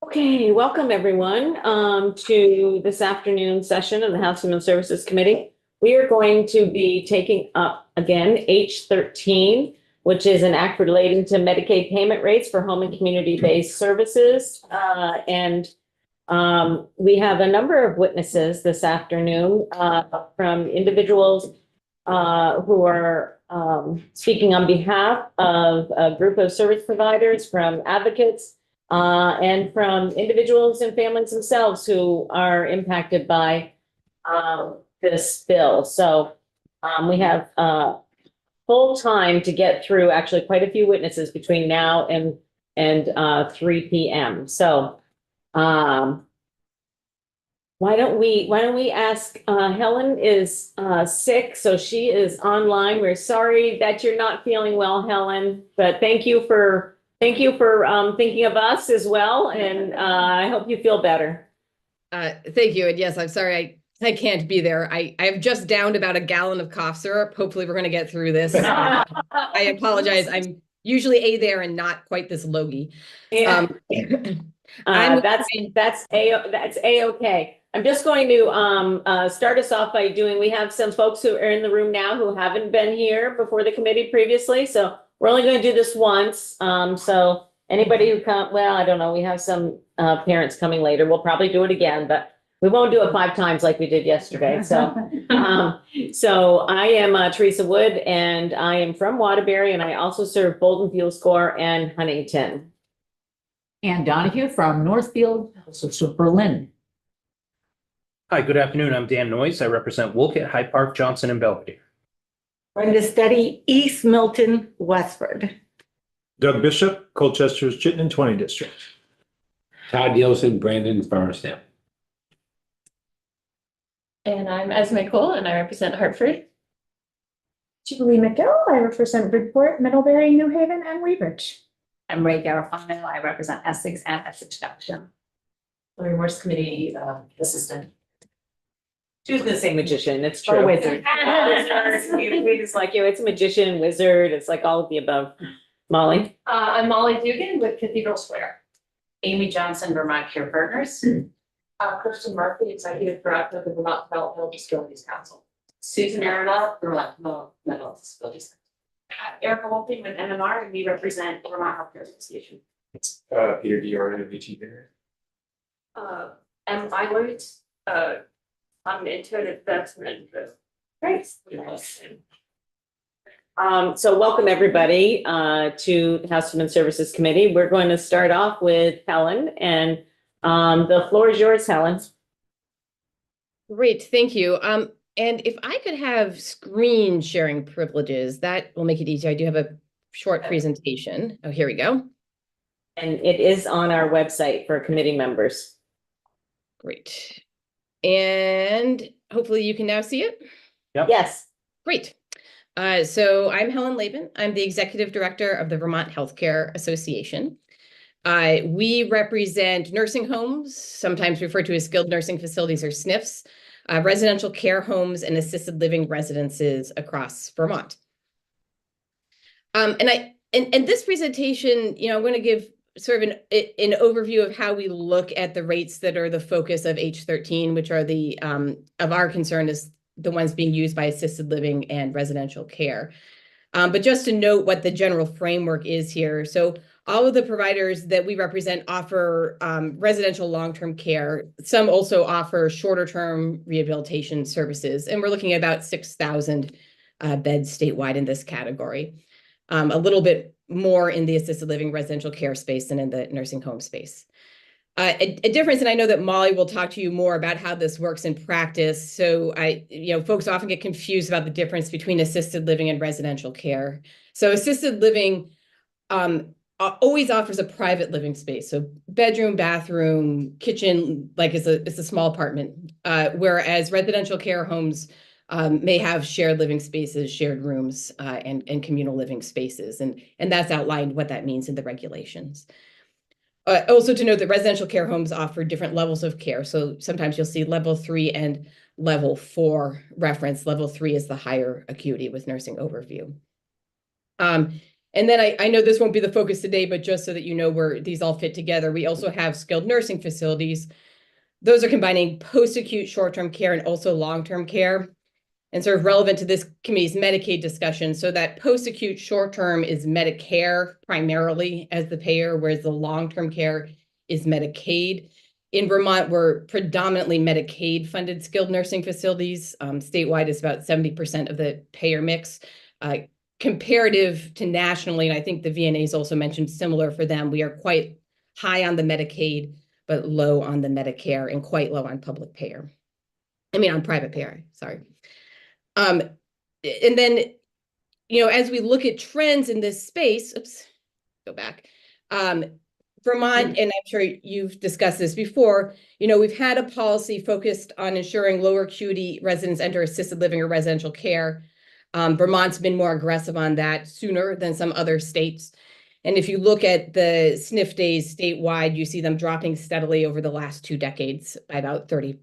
Okay, welcome everyone to this afternoon session of the House Human Services Committee. We are going to be taking up again H13, which is an act relating to Medicaid payment rates for home and community-based services. We have a number of witnesses this afternoon from individuals who are speaking on behalf of a group of service providers, from advocates, and from individuals and families themselves who are impacted by this bill. So we have full time to get through actually quite a few witnesses between now and 3 p.m. So why don't we ask, Helen is sick, so she is online. We're sorry that you're not feeling well, Helen, but thank you for thinking of us as well, and I hope you feel better. Thank you. And yes, I'm sorry I can't be there. I have just downed about a gallon of cough syrup. Hopefully we're going to get through this. I apologize. I'm usually there and not quite this logy. Yeah. That's A-okay. I'm just going to start us off by we have some folks who are in the room now who haven't been here before the committee previously, so we're only going to do this once. So anybody who well, I don't know, we have some parents coming later. We'll probably do it again, but we won't do it 5 times like we did yesterday. So, so I am Teresa Wood, and I am from Waterbury, and I also serve Bolton, Fuel Score, and Huntington. Ann Donahue from Northfield, also Berlin. Hi, good afternoon. I'm Dan Noyes. I represent Wolcott, Hyde Park, Johnson, and Belvedere. Brenda Steady, East Milton, Westford. Doug Bishop, Colchester's Chittenden 20 District. Todd Yelson, Brandon, Farmington. And I'm Esme Cole, and I represent Hartford. Julie McGill, I represent Bridgeport, Middlebury, New Haven, and Weybridge. I'm Ray Garofano. I represent Essex and Essex Junction. Lori Morse Committee Assistant. She was gonna say magician. It's true. Or wizard. We just like you. It's a magician, wizard. It's like all of the above. Molly. I'm Molly Dugan with Cathedral Square. Amy Johnson, Vermont Care Partners. Kirsten Murphy, Executive Director of the Vermont Developmental Disabilities Council. Susan Aronoff, Vermont Developmental Disabilities Council. Erica Wolfing with MMR, and we represent Vermont Healthcare Association. Peter Dior, VT there. M. Eilert, I'm an intuitive veteran. Great. So welcome everybody to the House Human Services Committee. We're going to start off with Helen, and the floor is yours, Helen. Great, thank you. And if I could have screen sharing privileges, that will make it easy. I do have a short presentation. Oh, here we go. And it is on our website for committee members. Great. And hopefully you can now see it. Yep. Yes. Great. So I'm Helen Laban. I'm the Executive Director of the Vermont Healthcare Association. We represent nursing homes, sometimes referred to as skilled nursing facilities or SNFs, residential care homes, and assisted living residences across Vermont. And this presentation, I'm going to give sort of an overview of how we look at the rates that are the focus of H13, which are the of our concern is the ones being used by assisted living and residential care. But just to note what the general framework is here. So all of the providers that we represent offer residential long-term care. Some also offer shorter-term rehabilitation services. And we're looking at about 6,000 beds statewide in this category. A little bit more in the assisted living residential care space than in the nursing home space. A difference, and I know that Molly will talk to you more about how this works in practice. So folks often get confused about the difference between assisted living and residential care. So assisted living always offers a private living space. So bedroom, bathroom, kitchen, like it's a small apartment. Whereas residential care homes may have shared living spaces, shared rooms, and communal living spaces. And that's outlined what that means in the regulations. Also to note that residential care homes offer different levels of care. So sometimes you'll see level 3 and level 4 reference. Level 3 is the higher acuity with nursing overview. And then I know this won't be the focus today, but just so that you know where these all fit together, we also have skilled nursing facilities. Those are combining post-acute short-term care and also long-term care, and sort of relevant to this committee's Medicaid discussion. So that post-acute short-term is Medicare primarily as the payer, whereas the long-term care is Medicaid. In Vermont, we're predominantly Medicaid-funded skilled nursing facilities. Statewide is about 70% of the payer mix. Comparative to nationally, and I think the VNA's also mentioned similar for them, we are quite high on the Medicaid, but low on the Medicare and quite low on public payer. I mean, on private payer, sorry. And then, as we look at trends in this space, go back. Vermont, and I'm sure you've discussed this before, we've had a policy focused on ensuring lower acuity residents enter assisted living or residential care. Vermont's been more aggressive on that sooner than some other states. And if you look at the SNF days statewide, you see them dropping steadily over the last 2 decades by about 30%.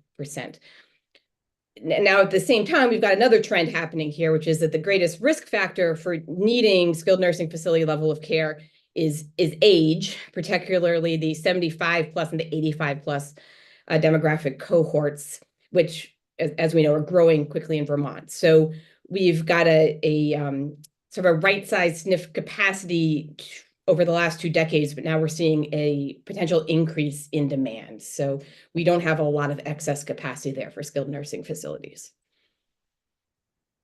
Now, at the same time, we've got another trend happening here, which is that the greatest risk factor for needing skilled nursing facility level of care is age, particularly the 75 plus and the 85 plus demographic cohorts, which, as we know, are growing quickly in Vermont. So we've got a sort of a right-sized SNF capacity over the last 2 decades, but now we're seeing a potential increase in demand. So we don't have a lot of excess capacity there for skilled nursing facilities.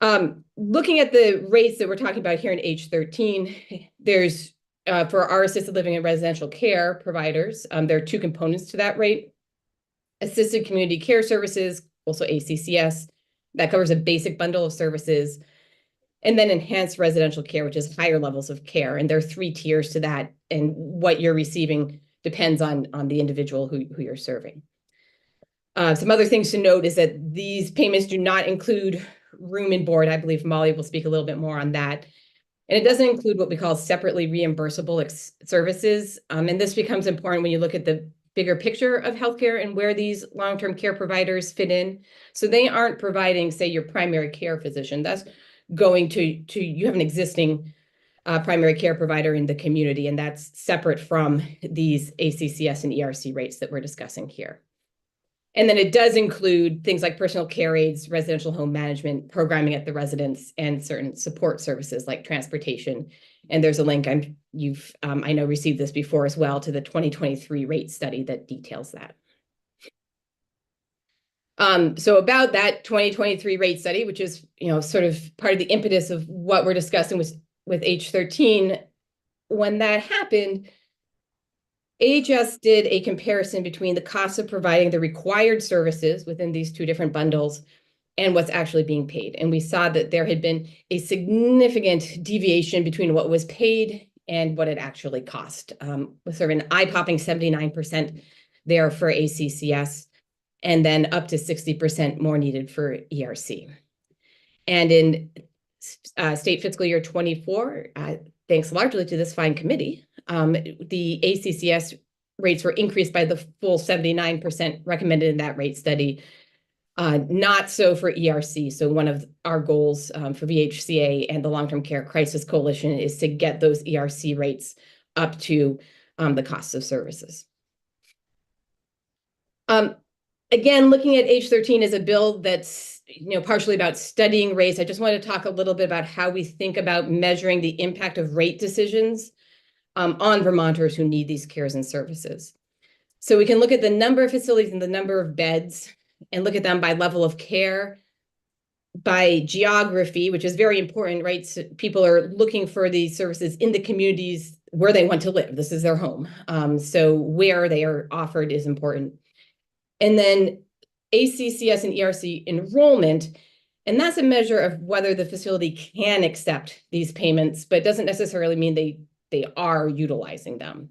Looking at the rates that we're talking about here in H13, there's, for our assisted living and residential care providers, there are 2 components to that rate. Assisted community care services, also ACCS, that covers a basic bundle of services. And then enhanced residential care, which is higher levels of care. And there are 3 tiers to that. And what you're receiving depends on the individual who you're serving. Some other things to note is that these payments do not include room and board. I believe Molly will speak a little bit more on that. And it doesn't include what we call separately reimbursable services. And this becomes important when you look at the bigger picture of healthcare and where these long-term care providers fit in. So they aren't providing, say, your primary care physician. That's going to you have an existing primary care provider in the community, and that's separate from these ACCS and ERC rates that we're discussing here. And then it does include things like personal care aides, residential home management, programming at the residence, and certain support services like transportation. And there's a link you've I know received this before as well to the 2023 rate study that details that. So about that 2023 rate study, which is, sort of part of the impetus of what we're discussing with H13, when that happened, AHS did a comparison between the cost of providing the required services within these 2 different bundles and what's actually being paid. And we saw that there had been a significant deviation between what was paid and what it actually cost, with sort of an eye-popping 79% there for ACCS, and then up to 60% more needed for ERC. And in state fiscal year 24, thanks largely to this fine committee, the ACCS rates were increased by the full 79% recommended in that rate study. Not so for ERC. So one of our goals for VHCA and the Long-Term Care Crisis Coalition is to get those ERC rates up to the cost of services. Again, looking at H13 as a bill that's partially about studying race, I just want to talk a little bit about how we think about measuring the impact of rate decisions on Vermonters who need these cares and services. So we can look at the number of facilities and the number of beds and look at them by level of care, by geography, which is very important, right? So people are looking for these services in the communities where they want to live. This is their home. So where they are offered is important. And then ACCS and ERC enrollment, and that's a measure of whether the facility can accept these payments, but it doesn't necessarily mean they are utilizing them,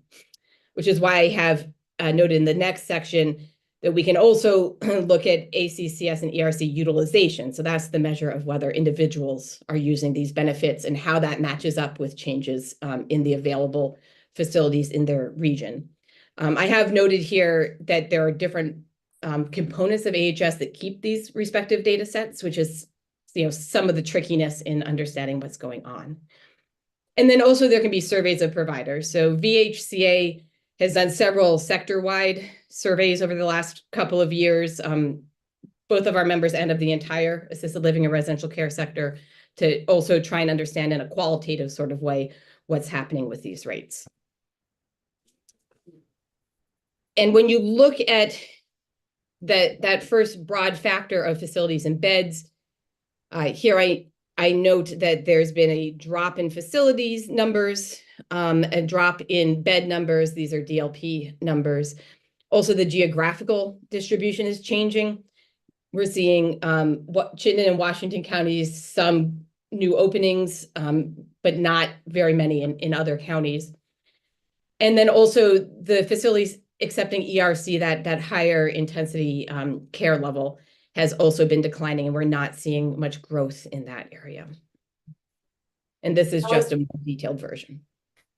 which is why I have noted in the next section that we can also look at ACCS and ERC utilization. So that's the measure of whether individuals are using these benefits and how that matches up with changes in the available facilities in their region. I have noted here that there are different components of AHS that keep these respective data sets, which is some of the trickiness in understanding what's going on. And then also there can be surveys of providers. So VHCA has done several sector-wide surveys over the last couple of years, both of our members and of the entire assisted living and residential care sector, to also try and understand in a qualitative sort of way what's happening with these rates. And when you look at that first broad factor of facilities and beds, here I note that there's been a drop in facilities numbers, a drop in bed numbers. These are DLP numbers. Also, the geographical distribution is changing. We're seeing Chittenden and Washington counties, some new openings, but not very many in other counties. And then also the facilities accepting ERC, that higher intensity care level, has also been declining, and we're not seeing much growth in that area. And this is just a more detailed version.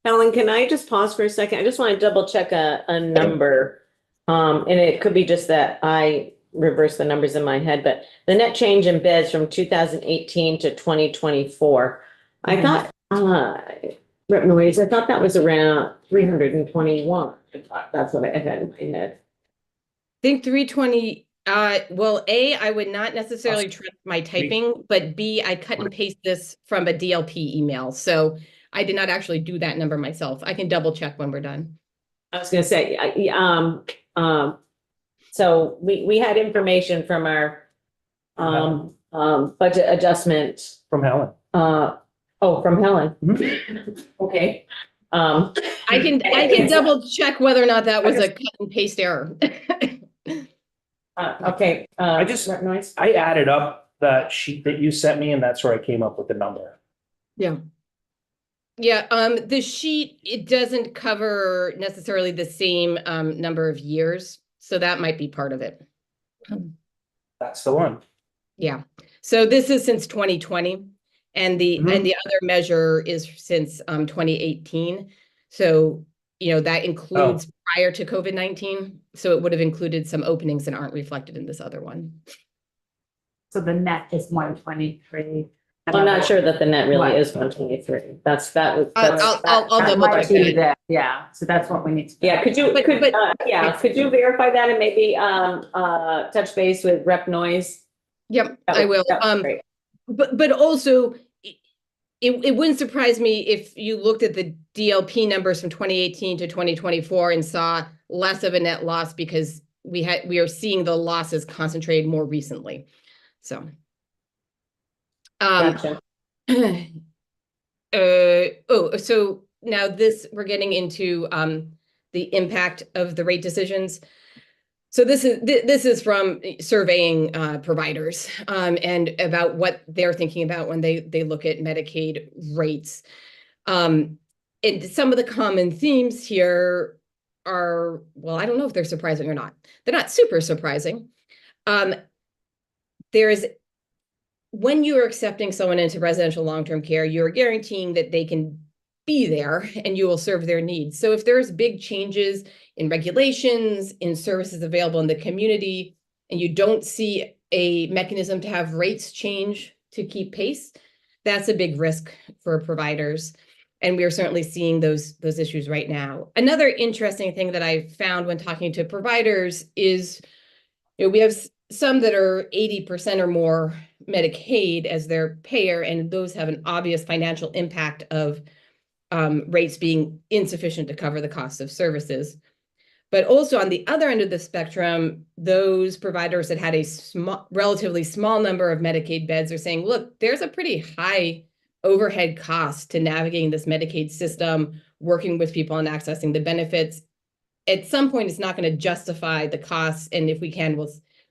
Helen, can I just pause for a second? I just want to double check a number. And it could be just that I reversed the numbers in my head, but the net change in beds from 2018 to 2024, I thought, Rep. Noyes, I thought that was around 321. That's what I had in my head. I think 320, well, A, I would not necessarily trust my typing, but B, I cut and paste this from a DLP email. So I did not actually do that number myself. I can double check when we're done. I was going to say, so we had information from our budget adjustment. From Helen. From Helen. Okay. I can double check whether or not that was a cut and paste error. Okay. Rep. Noyes? I added up that sheet that you sent me, and that's where I came up with the number. Yeah. Yeah, the sheet, it doesn't cover necessarily the same number of years, so that might be part of it. That's the one. Yeah, so this is since 2020, and the other measure is since 2018. So, you know, that includes prior to COVID-19. So it would have included some openings that aren't reflected in this other one. So the net is 123. I'm not sure that the net really is 123. That's I'll double check that. Yeah, so that's what we need to. Yeah, could you verify that and maybe touch base with Rep. Noyes? Yep, I will. But also, it wouldn't surprise me if you looked at the DLP numbers from 2018 to 2024 and saw less of a net loss, because we are seeing the losses concentrated more recently. So. Gotcha. So now we're getting into the impact of the rate decisions. So this is from surveying providers and about what they're thinking about when they look at Medicaid rates. And some of the common themes here are, well, I don't know if they're surprising or not. They're not super surprising. When you are accepting someone into residential long-term care, you're guaranteeing that they can be there and you will serve their needs. So if there's big changes in regulations, in services available in the community, and you don't see a mechanism to have rates change to keep pace, that's a big risk for providers. And we are certainly seeing those issues right now. Another interesting thing that I found when talking to providers is, we have some that are 80% or more Medicaid as their payer, and those have an obvious financial impact of rates being insufficient to cover the cost of services. But also on the other end of the spectrum, those providers that had a relatively small number of Medicaid beds are saying, look, there's a pretty high overhead cost to navigating this Medicaid system, working with people and accessing the benefits. At some point, it's not going to justify the costs, and if we can,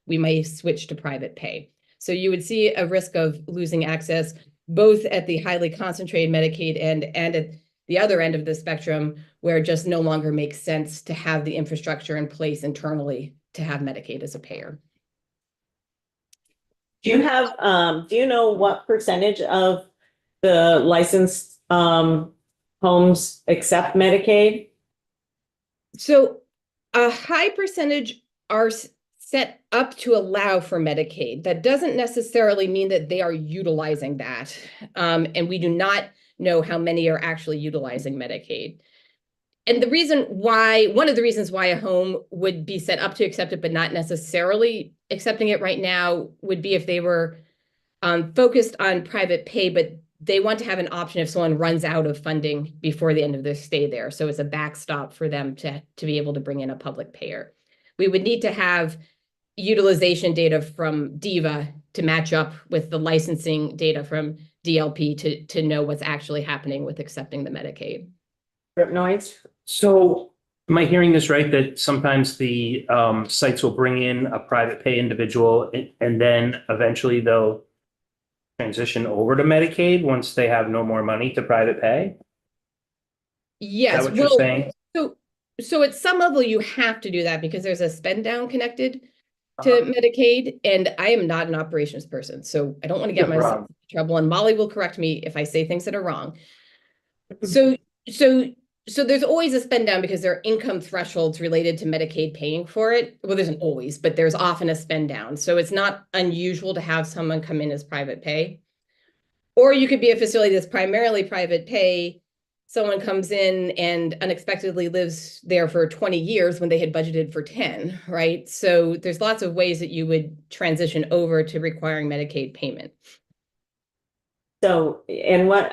we may switch to private pay. So you would see a risk of losing access both at the highly concentrated Medicaid and at the other end of the spectrum, where it just no longer makes sense to have the infrastructure in place internally to have Medicaid as a payer. Do you know what percentage of the licensed homes accept Medicaid? So a high percentage are set up to allow for Medicaid. That doesn't necessarily mean that they are utilizing that. And we do not know how many are actually utilizing Medicaid. And one of the reasons why a home would be set up to accept it, but not necessarily accepting it right now, would be if they were focused on private pay, but they want to have an option if someone runs out of funding before the end of their stay there. So it's a backstop for them to be able to bring in a public payer. We would need to have utilization data from DEVA to match up with the licensing data from DLP to know what's actually happening with accepting the Medicaid. Rep Noise? So am I hearing this right, that sometimes the sites will bring in a private pay individual and then eventually they'll transition over to Medicaid once they have no more money to private pay? Is Yes, that what you're saying? so at some level you have to do that because there's a spend down connected to Uh-huh. Medicaid, and I am not an operations person, so I don't want to get No myself problem. in trouble, and Molly will correct me if I say things that are wrong. So there's always a spend down because there are income thresholds related to Medicaid paying for it. Well, there's isn't always, but there's often a spend down. So it's not unusual to have someone come in as private pay. Or you could be a facility that's primarily private pay. Someone comes in and unexpectedly lives there for 20 years when they had budgeted for 10, right? So there's lots of ways that you would transition over to requiring Medicaid payment. So, and what,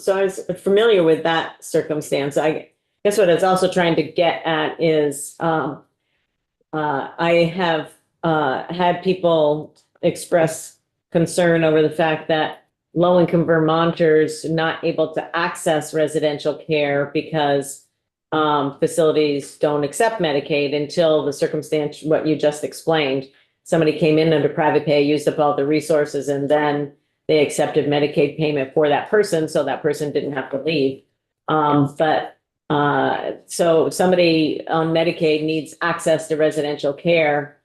so I was familiar with that circumstance. I guess what I was also trying to get at is, I have, had people express concern over the fact that low-income Vermonters not able to access residential care because, facilities don't accept Medicaid until the circumstance, what you just explained. Somebody came in under private pay, used up all the resources, and then they accepted Medicaid payment for that person, so that person didn't have to leave. So somebody on Medicaid needs access to residential care,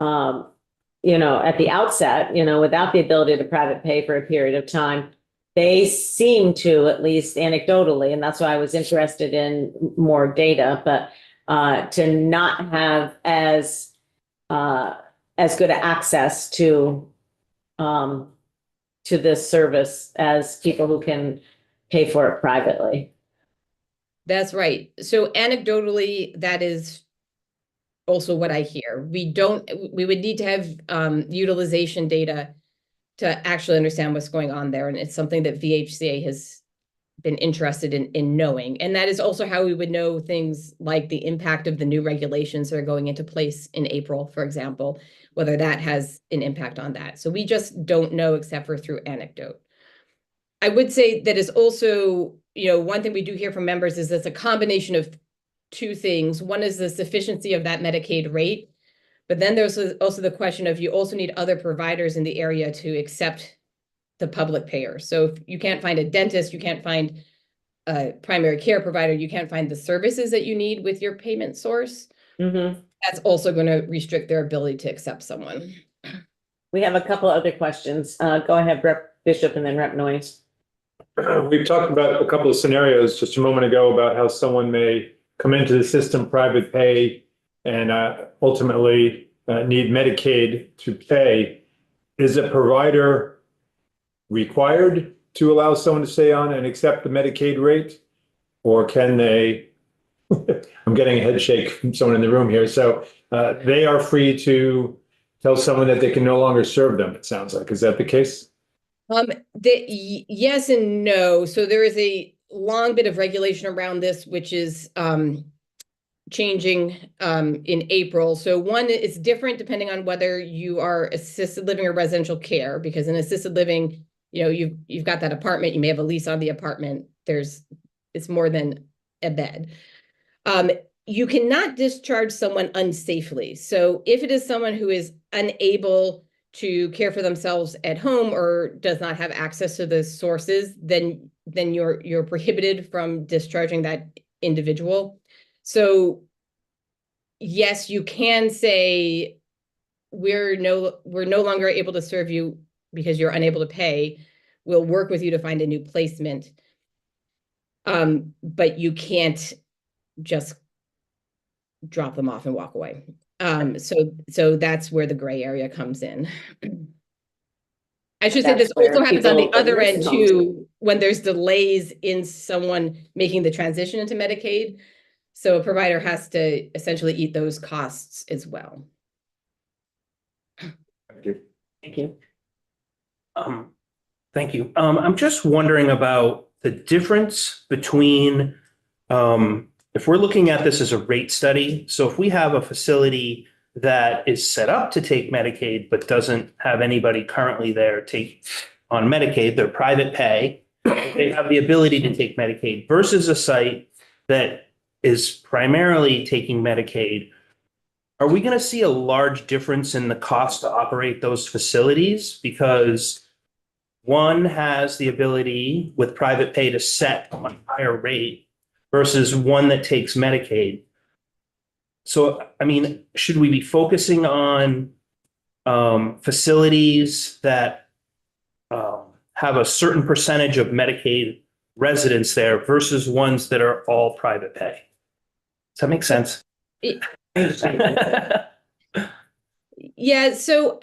at the outset, without the ability to private pay for a period of time. They seem to, at least anecdotally, and that's why I was interested in more data, but to not have as good access to this service as people who can pay for it privately. That's right. So anecdotally, that is also what I hear. We would need to have utilization data to actually understand what's going on there. And it's something that VHCA has been interested in knowing. And that is also how we would know things like the impact of the new regulations that are going into place in April, for example, whether that has an impact on that. So we just don't know except for through anecdote. I would say that is also, one thing we do hear from members is it's a combination of two things. One is the sufficiency of that Medicaid rate, but then there's also the question of you also need other providers in the area to accept the public payer. So if you can't find a dentist, you can't find a primary care provider, you can't find the services that you need with your payment source. Mm-hmm. That's also going to restrict their ability to accept someone. We have a couple other questions. Go ahead, Rep Bishop, and then Rep Noyes. We've talked about a couple of scenarios just a moment ago about how someone may come into the system private pay and ultimately need Medicaid to pay. Is a provider required to allow someone to stay on and accept the Medicaid rate? Or can they, I'm getting a head shake from someone in the room here. So they are free to tell someone that they can no longer serve them, it sounds like. Is that the case? Yes and no. So there is a long bit of regulation around this, which is changing in April. So one is different depending on whether you are assisted living or residential care, because in assisted living, you've got that apartment, you may have a lease on the apartment. It's more than a bed. You cannot discharge someone unsafely. So if it is someone who is unable to care for themselves at home or does not have access to the sources, then you're prohibited from discharging that individual. So yes, you can say we're no longer able to serve you because you're unable to pay. We'll work with you to find a new placement. But you can't just drop them off and walk away. So that's where the gray area comes in. I should say That's this also where happens on the people in other end nursing homes- too, when there's delays in someone making the transition into Medicaid. So a provider has to essentially eat those costs as well. Thank you. Thank you. I'm just wondering about the difference between, if we're looking at this as a rate study, so if we have a facility that is set up to take Medicaid, but doesn't have anybody currently there take on Medicaid, they're private pay, they have the ability to take Medicaid versus a site that is primarily taking Medicaid. Are we going to see a large difference in the cost to operate those facilities? Because one has the ability with private pay to set a higher rate versus one that takes Medicaid. So, I mean, should we be focusing on facilities that have a certain percentage of Medicaid residents there versus ones that are all private pay? Does that make sense? Yeah, so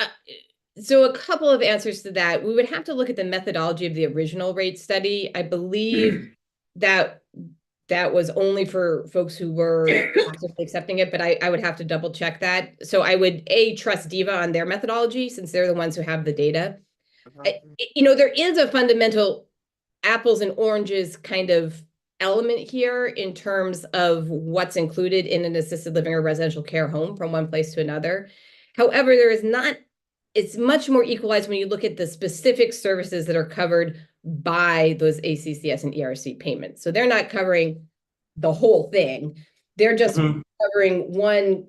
a couple of answers to that. We would have to look at the methodology of the original rate study. I believe that was only for folks who were actively accepting it, but I would have to double check that. So I would trust DEVA on their methodology since they're the ones who have the data. There is a fundamental apples and oranges kind of element here in terms of what's included in an assisted living or residential care home from one place to another. However, it's much more equalized when you look at the specific services that are covered by those ACCS and ERC payments. So they're not covering the whole thing. They're just covering one,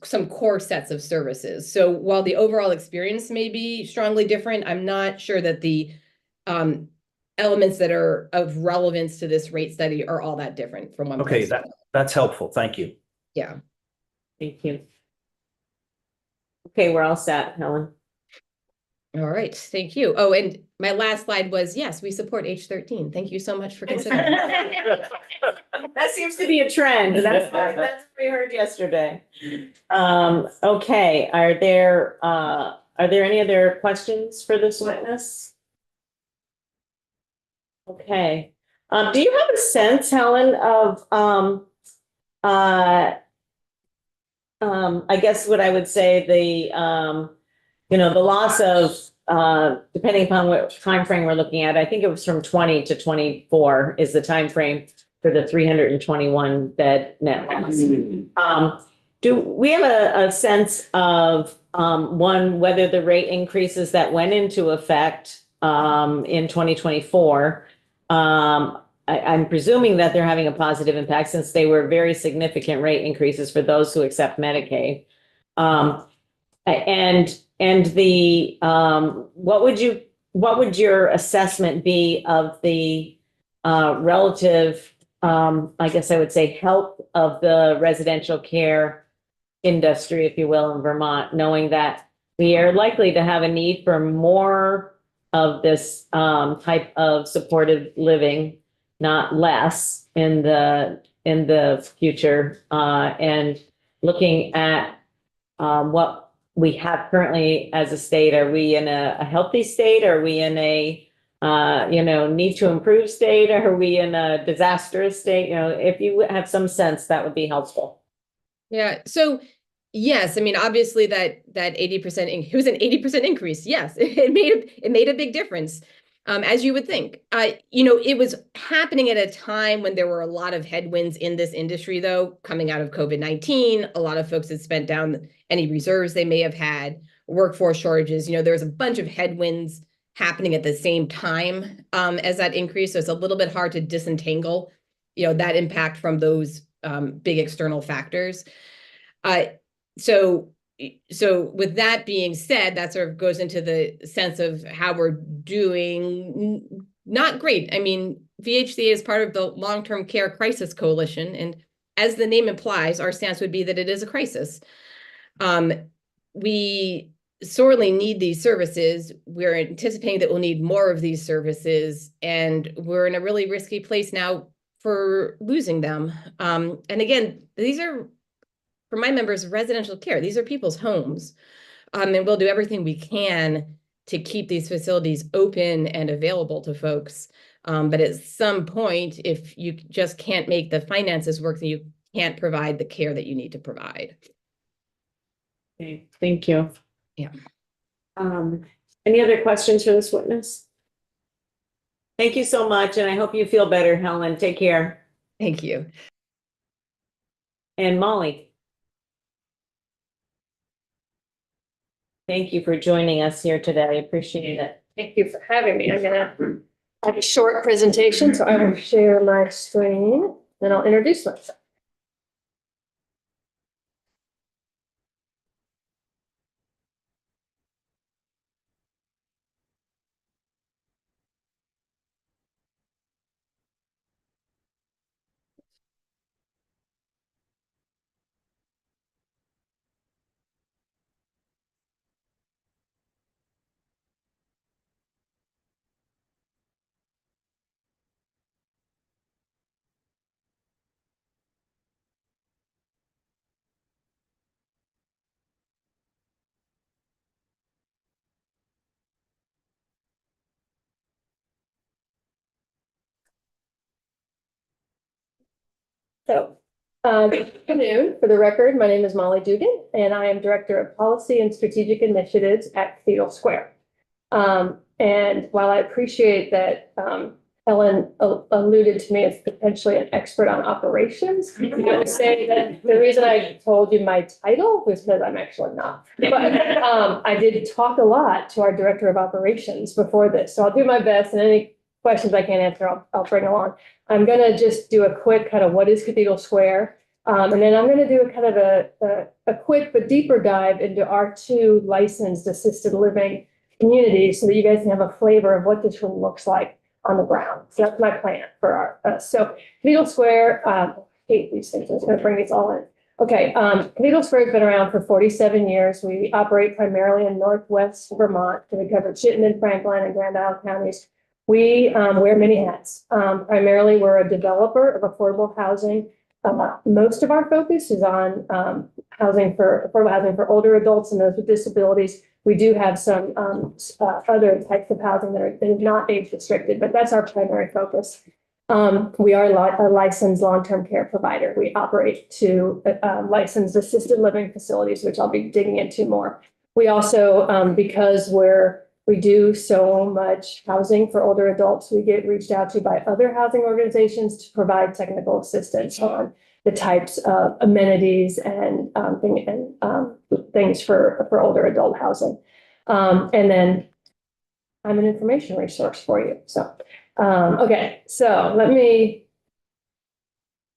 some core sets of services. So while the overall experience may be strongly different, I'm not sure that the elements that are of relevance to this rate study are all that different from one place. Okay, that's helpful. Thank you. Yeah. Thank you. Okay, we're all set, Helen. All right, thank you. Oh, and my last slide was, yes, we support H13. Thank you so much for considering. That seems to be a trend. That's what we heard yesterday. Okay, are there any other questions for this witness? Okay. Do you have a sense, Helen, of I guess what I would say the loss of depending upon what time frame we're looking at, I think it was from 20 to 24 is the time frame for the 321 bed net loss. Do we have a sense of whether the rate increases that went into effect in 2024? I'm presuming that they're having a positive impact since they were very significant rate increases for those who accept Medicaid. And the what would your assessment be of the relative, I guess I would say, health of the residential care industry, if you will, in Vermont, knowing that we are likely to have a need for more of this type of supportive living, not less, in the future, and looking at what we have currently as a state. Are we in a healthy state? Are we in a need to improve state? Or are we in a disastrous state? If you have some sense, that would be helpful. Yeah. So yes, I mean, obviously that 80%, it was an 80% increase. Yes, it made a big difference. As you would think, it was happening at a time when there were a lot of headwinds in this industry, though, coming out of COVID-19. A lot of folks had spent down any reserves they may have had, workforce shortages. There was a bunch of headwinds happening at the same time as that increase. So it's a little bit hard to disentangle, that impact from those big external factors. So with that being said, that sort of goes into the sense of how we're doing. Not great. I mean, VHCA is part of the Long-Term Care Crisis Coalition. And as the name implies, our stance would be that it is a crisis. We sorely need these services. We're anticipating that we'll need more of these services. And we're in a really risky place now for losing them. And again, these are, for my members, residential care. These are people's homes. And we'll do everything we can to keep these facilities open and available to folks. But at some point, if you just can't make the finances work, then you can't provide the care that you need to provide. Okay, thank you. Yeah. Any other questions for this witness? Thank you so much, and I hope you feel better, Helen. Take care. Thank you. And Molly. Thank you for joining us here today. I appreciate it. Thank you for having me. I'm gonna have a short presentation, so I will share my screen, then I'll introduce myself. Good afternoon. For the record, my name is Molly Dugan, and I am Director of Policy and Strategic Initiatives at Cathedral Square. And while I appreciate that Ellen alluded to me as potentially an expert on operations, I would say that the reason I told you my title was because I'm actually not. But I did talk a lot to our Director of Operations before this, so I'll do my best, and any questions I can't answer, I'll bring along. I'm gonna just do a quick kind of what is Cathedral Square, and then I'm gonna do a kind of a quick but deeper dive into our two licensed assisted living communities so that you guys can have a flavor of what this room looks like on the ground. So that's my plan for our, so Cathedral Square, hate these things, I'm just gonna bring these all in. Okay, Cathedral Square has been around for 47 years. We operate primarily in Northwest Vermont, so we cover Chittenden, Franklin, and Grand Isle counties. We wear many hats. Primarily, we're a developer of affordable housing. Most of our focus is on affordable housing for older adults and those with disabilities. We do have some other types of housing that is not age restricted, but that's our primary focus. We are a licensed long-term care provider. We operate two licensed assisted living facilities, which I'll be digging into more. We also, because we do so much housing for older adults, we get reached out to by other housing organizations to provide technical assistance on the types of amenities and things for older adult housing. And then I'm an information resource for you. So, okay, so let me,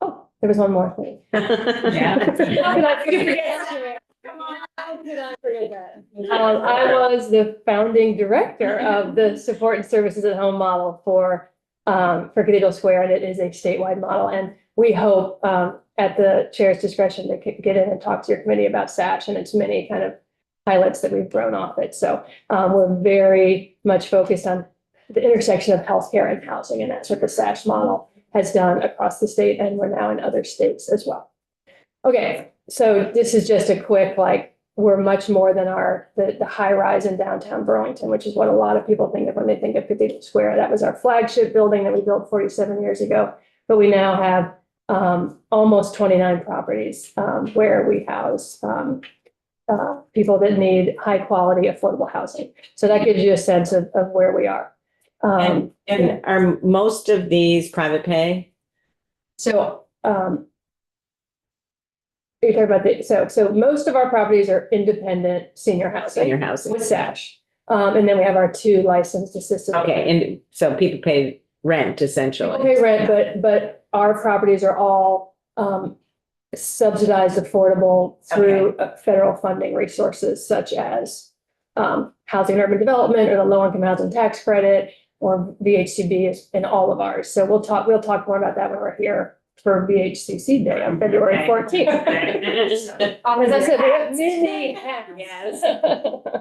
oh, there was one more thing. Yeah. How could I forget? Come on, how could I forget that? I was the founding director of the support and services at home model for Cathedral Square, and it is a statewide model. And we hope at the chair's discretion to get in and talk to your committee about SASH and its many kind of pilots that we've grown off it. So we're very much focused on the intersection of healthcare and housing, and that's what the SASH model has done across the state, and we're now in other states as well. Okay, so this is just a quick, like, we're much more than the high rise in downtown Burlington, which is what a lot of people think of when they think of Cathedral Square. That was our flagship building that we built 47 years ago, but we now have almost 29 properties where we house people that need high quality, affordable housing. So that gives you a sense of where we are. And are most of these private pay? So, you're talking about so most of our properties are independent senior housing. Senior housing. With SASH. And then we have our two licensed assisted. Okay, and so people pay rent essentially. People pay rent, but our properties are all subsidized, affordable through federal funding resources such as housing and urban development or the low income housing tax credit or VHCB is in all of ours. So we'll talk more about that when we're here for VHCC Day on February 14th. As I said, we have many hats.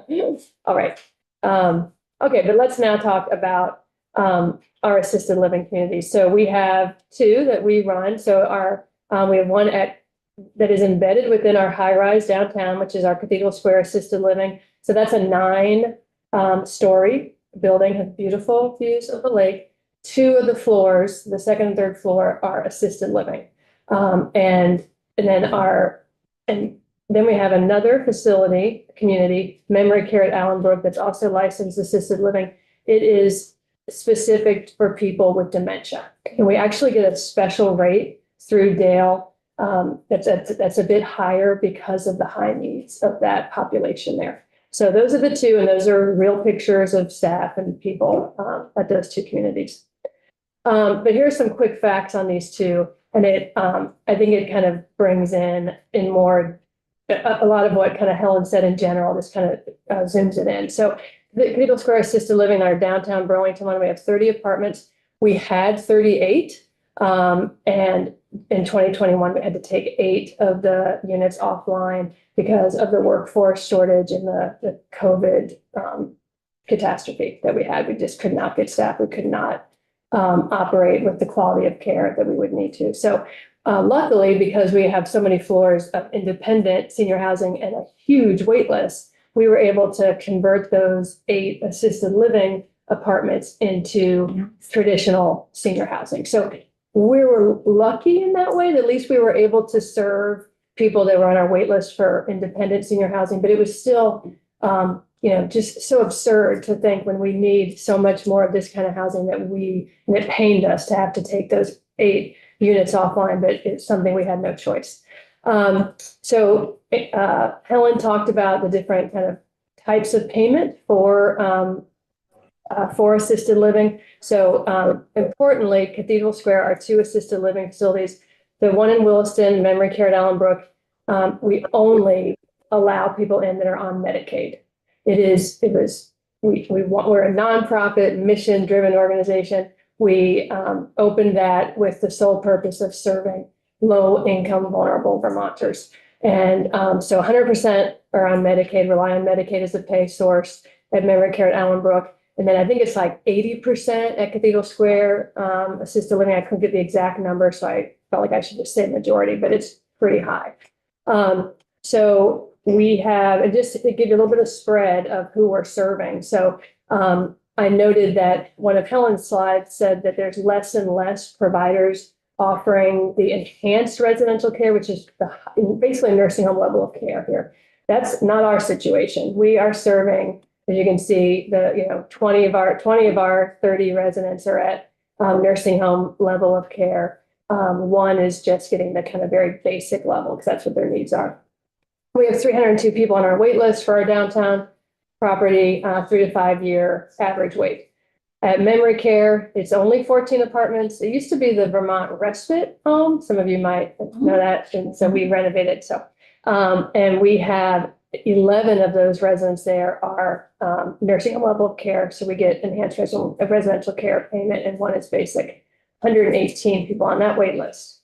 Yes. All right. Okay, but let's now talk about our assisted living communities. So we have two that we run. So we have one that is embedded within our high rise downtown, which is our Cathedral Square Assisted Living. So that's a 9 story building, has beautiful views of the lake. Two of the floors, the second and third floor, are assisted living. And then we have another facility, community, memory care at Allenbrook, that's also licensed assisted living. It is specific for people with dementia. And we actually get a special rate through Dale. That's a bit higher because of the high needs of that population there. So those are the two, and those are real pictures of staff and people at those two communities. But here's some quick facts on these two. And I think it kind of brings in more, a lot of what kind of Helen said in general, this kind of zooms it in. So the Cathedral Square Assisted Living in our downtown Burlington one, we have 30 apartments. We had 38. And in 2021, we had to take 8 of the units offline because of the workforce shortage and the COVID catastrophe that we had. We just could not get staff. We could not operate with the quality of care that we would need to. So luckily, because we have so many floors of independent senior housing and a huge wait list, we were able to convert those 8 assisted living apartments into traditional senior housing. So we were lucky in that way that at least we were able to serve people that were on our wait list for independent senior housing, but it was still just so absurd to think when we need so much more of this kind of housing and it pained us to have to take those 8 units offline, but it's something we had no choice. So Helen talked about the different kind of types of payment for assisted living. So importantly, Cathedral Square are 2 assisted living facilities. The one in Williston, Memory Care at Allenbrook, we only allow people in that are on Medicaid. We're a nonprofit, mission-driven organization. We opened that with the sole purpose of serving low-income, vulnerable Vermonters. And so 100% are on Medicaid, rely on Medicaid as a pay source at Memory Care at Allenbrook. And then I think it's like 80% at Cathedral Square assisted living. I couldn't get the exact number, so I felt like I should just say majority, but it's pretty high. So we have, and just to give you a little bit of spread of who we're serving. So I noted that one of Helen's slides said that there's less and less providers offering the enhanced residential care, which is basically a nursing home level of care here. That's not our situation. We are serving, as you can see, 20 of our 30 residents are at nursing home level of care. One is just getting the kind of very basic level because that's what their needs are. We have 302 people on our wait list for our downtown property, 3 to 5 year average wait. At Memory Care, it's only 14 apartments. It used to be the Vermont Respite Home. Some of you might know that. And so we renovated. So, and we have 11 of those residents there are nursing home level of care. So we get enhanced residential care payment, and one is basic. 118 people on that wait list.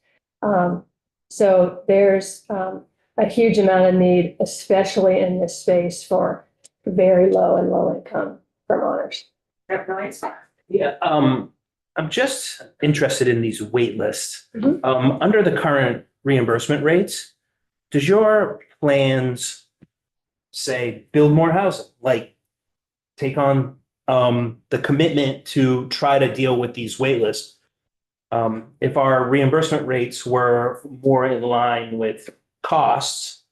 So there's a huge amount of need, especially in this space for very low and low income Vermonters. Yeah, I'm just interested in these wait lists. Under the current reimbursement rates, does your plans say build more housing, like take on the commitment to try to deal with these wait lists? If our reimbursement rates were more in line with costs,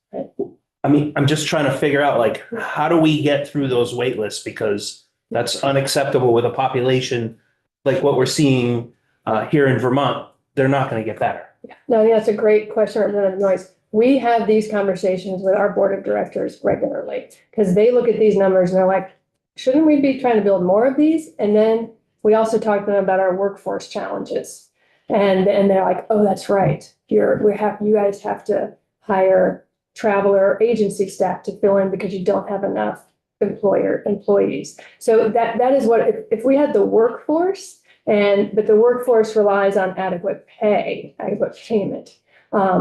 I mean, I'm just trying to figure out, like, how do we get through those wait lists? Because that's unacceptable with a population like what we're seeing here in Vermont. They're not going to get better. No, yeah, that's a great question, Representative Noyes. We have these conversations with our board of directors regularly because they look at these numbers and they're like, shouldn't we be trying to build more of these? And then we also talk to them about our workforce challenges. And they're like, oh, that's right. You guys have to hire traveler agency staff to fill in because you don't have enough employees. So that is what, if we had the workforce, but the workforce relies on adequate payment.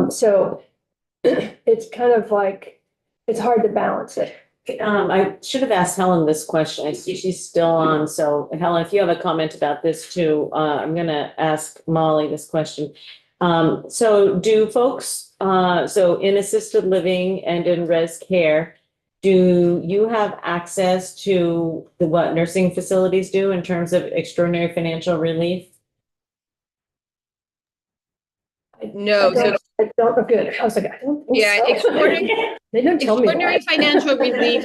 So it's kind of like, it's hard to balance it. I should have asked Helen this question. I see she's still on. So Helen, if you have a comment about this too, I'm going to ask Molly this question. So do folks, so in assisted living and in res care, do you have access to what nursing facilities do in terms of extraordinary financial relief? No, so I don't, good. I was like, I don't think yeah, so. extraordinary They don't tell me extraordinary that. financial relief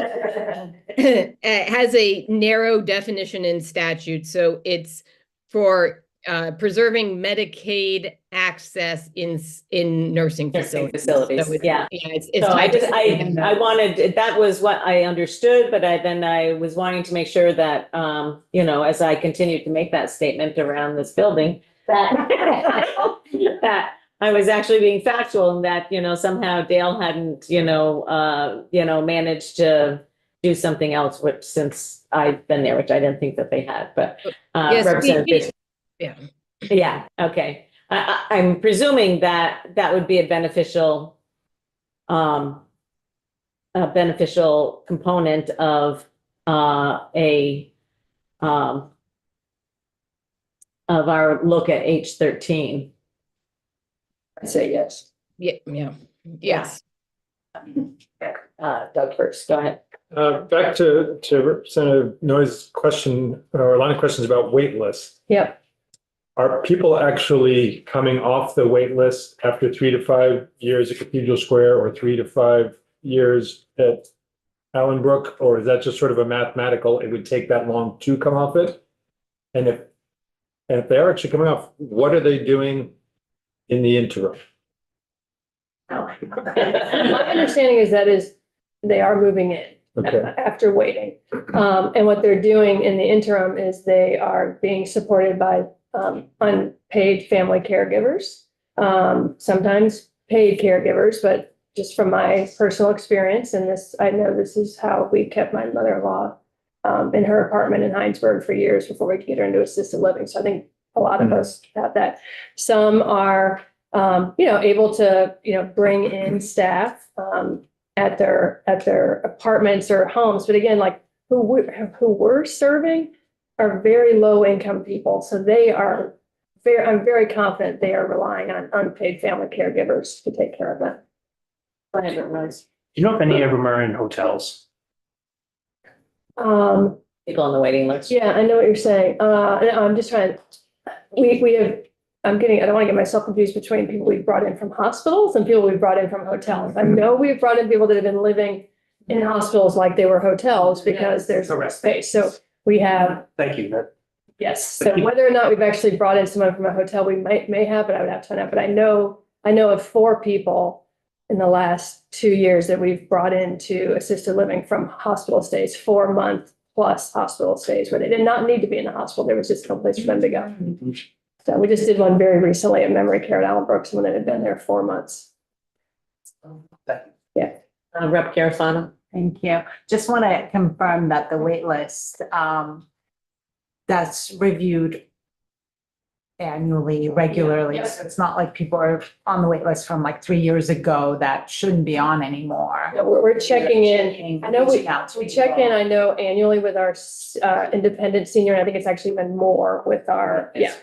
has a narrow definition in statute, so it's for preserving Medicaid access in nursing Nursing facilities. facilities, So it's, yeah. it's So I tied to- just, I wanted, that was what I understood, but I was wanting to make sure that, as I continued to make that statement around this building, that, that I was actually being factual and that, somehow Dale hadn't, managed to do something else, which since I've been there, which I didn't think that they had, but, Yes, Representative. yeah. Yeah, okay. I'm presuming that would be a beneficial component of of our look at H13. I say yes. Yeah, yes. Doug first, go ahead. Back to Representative Noy's question, or a line of questions about wait lists. Yep. Are people actually coming off the wait list after 3 to 5 years at Cathedral Square or 3 to 5 years at Allenbrook? Or is that just sort of a mathematical, it would take that long to come off it? And if they are actually coming off, what are they doing in the interim? My understanding is they are moving in. Okay. After waiting. And what they're doing in the interim is they are being supported by unpaid family caregivers, sometimes paid caregivers, but just from my personal experience, and I know this is how we kept my mother-in-law in her apartment in Heinsberg for years before we could get her into assisted living. So I think a lot of us have that. Some are, able to, bring in staff at their apartments or homes. But again, like who we're serving are very low income people. So I'm very confident they are relying on unpaid family caregivers to take care of them. Go ahead, Rose. Do you know if any of them are in hotels? People on the waiting list. Yeah, I know what you're saying. I'm just trying, we have, I don't want to get myself confused between people we've brought in from hospitals and people we've brought in from hotels. I know we've brought in people that have been living in hospitals like they were hotels because there's no space. So we have, Thank you. yes. So whether or not we've actually brought in someone from a hotel, we may have, but I would have to find out. But I know of 4 people in the last 2 years that we've brought into assisted living from hospital stays, 4-month plus hospital stays where they did not need to be in the hospital. There was just no place for them to go. So we just did one very recently at Memory Care at Allenbrook, someone that had been there 4 months. Yeah. Rep. Carafano. Thank you. Just want to confirm that the wait list, that's reviewed annually, regularly. Yes. So it's not like people are on the wait list from like 3 years ago that shouldn't be on anymore. No, we're checking in. I know we check in, I know annually with our independent senior, and I think it's actually even more with our, yeah.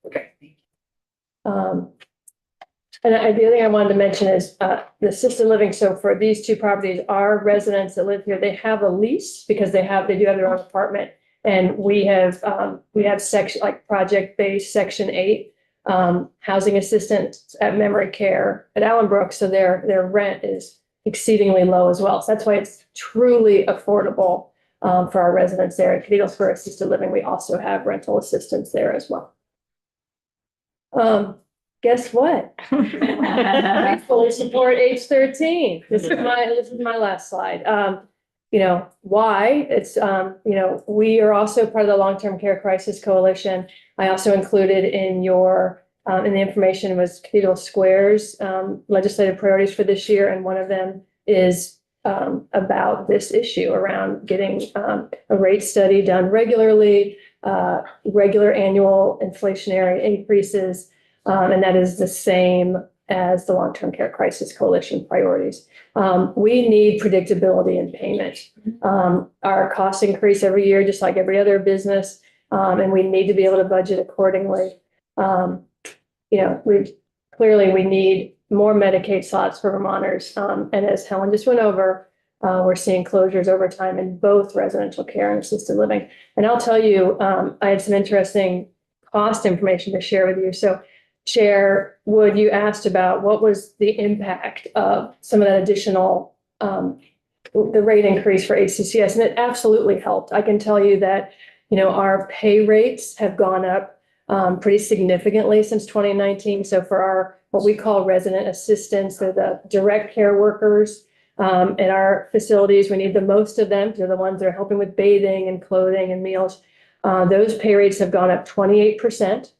Okay. And the other thing I wanted to mention is the assisted living. So for these 2 properties, our residents that live here, they have a lease because they do have their own apartment. And we have section, like project-based Section 8 housing assistance at Memory Care at Allenbrook. So their rent is exceedingly low as well. So that's why it's truly affordable for our residents there. At Cathedral Square Assisted Living, we also have rental assistance there as well. Guess what? I fully support H13. This is my last slide. Why? It's, we are also part of the Long-Term Care Crisis Coalition. I also included in in the information was Cathedral Square's legislative priorities for this year. And one of them is about this issue around getting a rate study done regularly, regular annual inflationary increases. And that is the same as the Long-Term Care Crisis Coalition priorities. We need predictability in payment. Our costs increase every year, just like every other business, and we need to be able to budget accordingly. We need more Medicaid slots for Vermonters. And as Helen just went over, We're seeing closures over time in both residential care and assisted living. And I'll tell you, I had some interesting cost information to share with you. So Chair Wood, you asked about what was the impact of some of that additional, the rate increase for HCCS, and it absolutely helped. I can tell you that, our pay rates have gone up pretty significantly since 2019. So for our, what we call resident assistants, they're the direct care workers in our facilities. We need the most of them. They're the ones that are helping with bathing and clothing and meals. Those pay rates have gone up 28%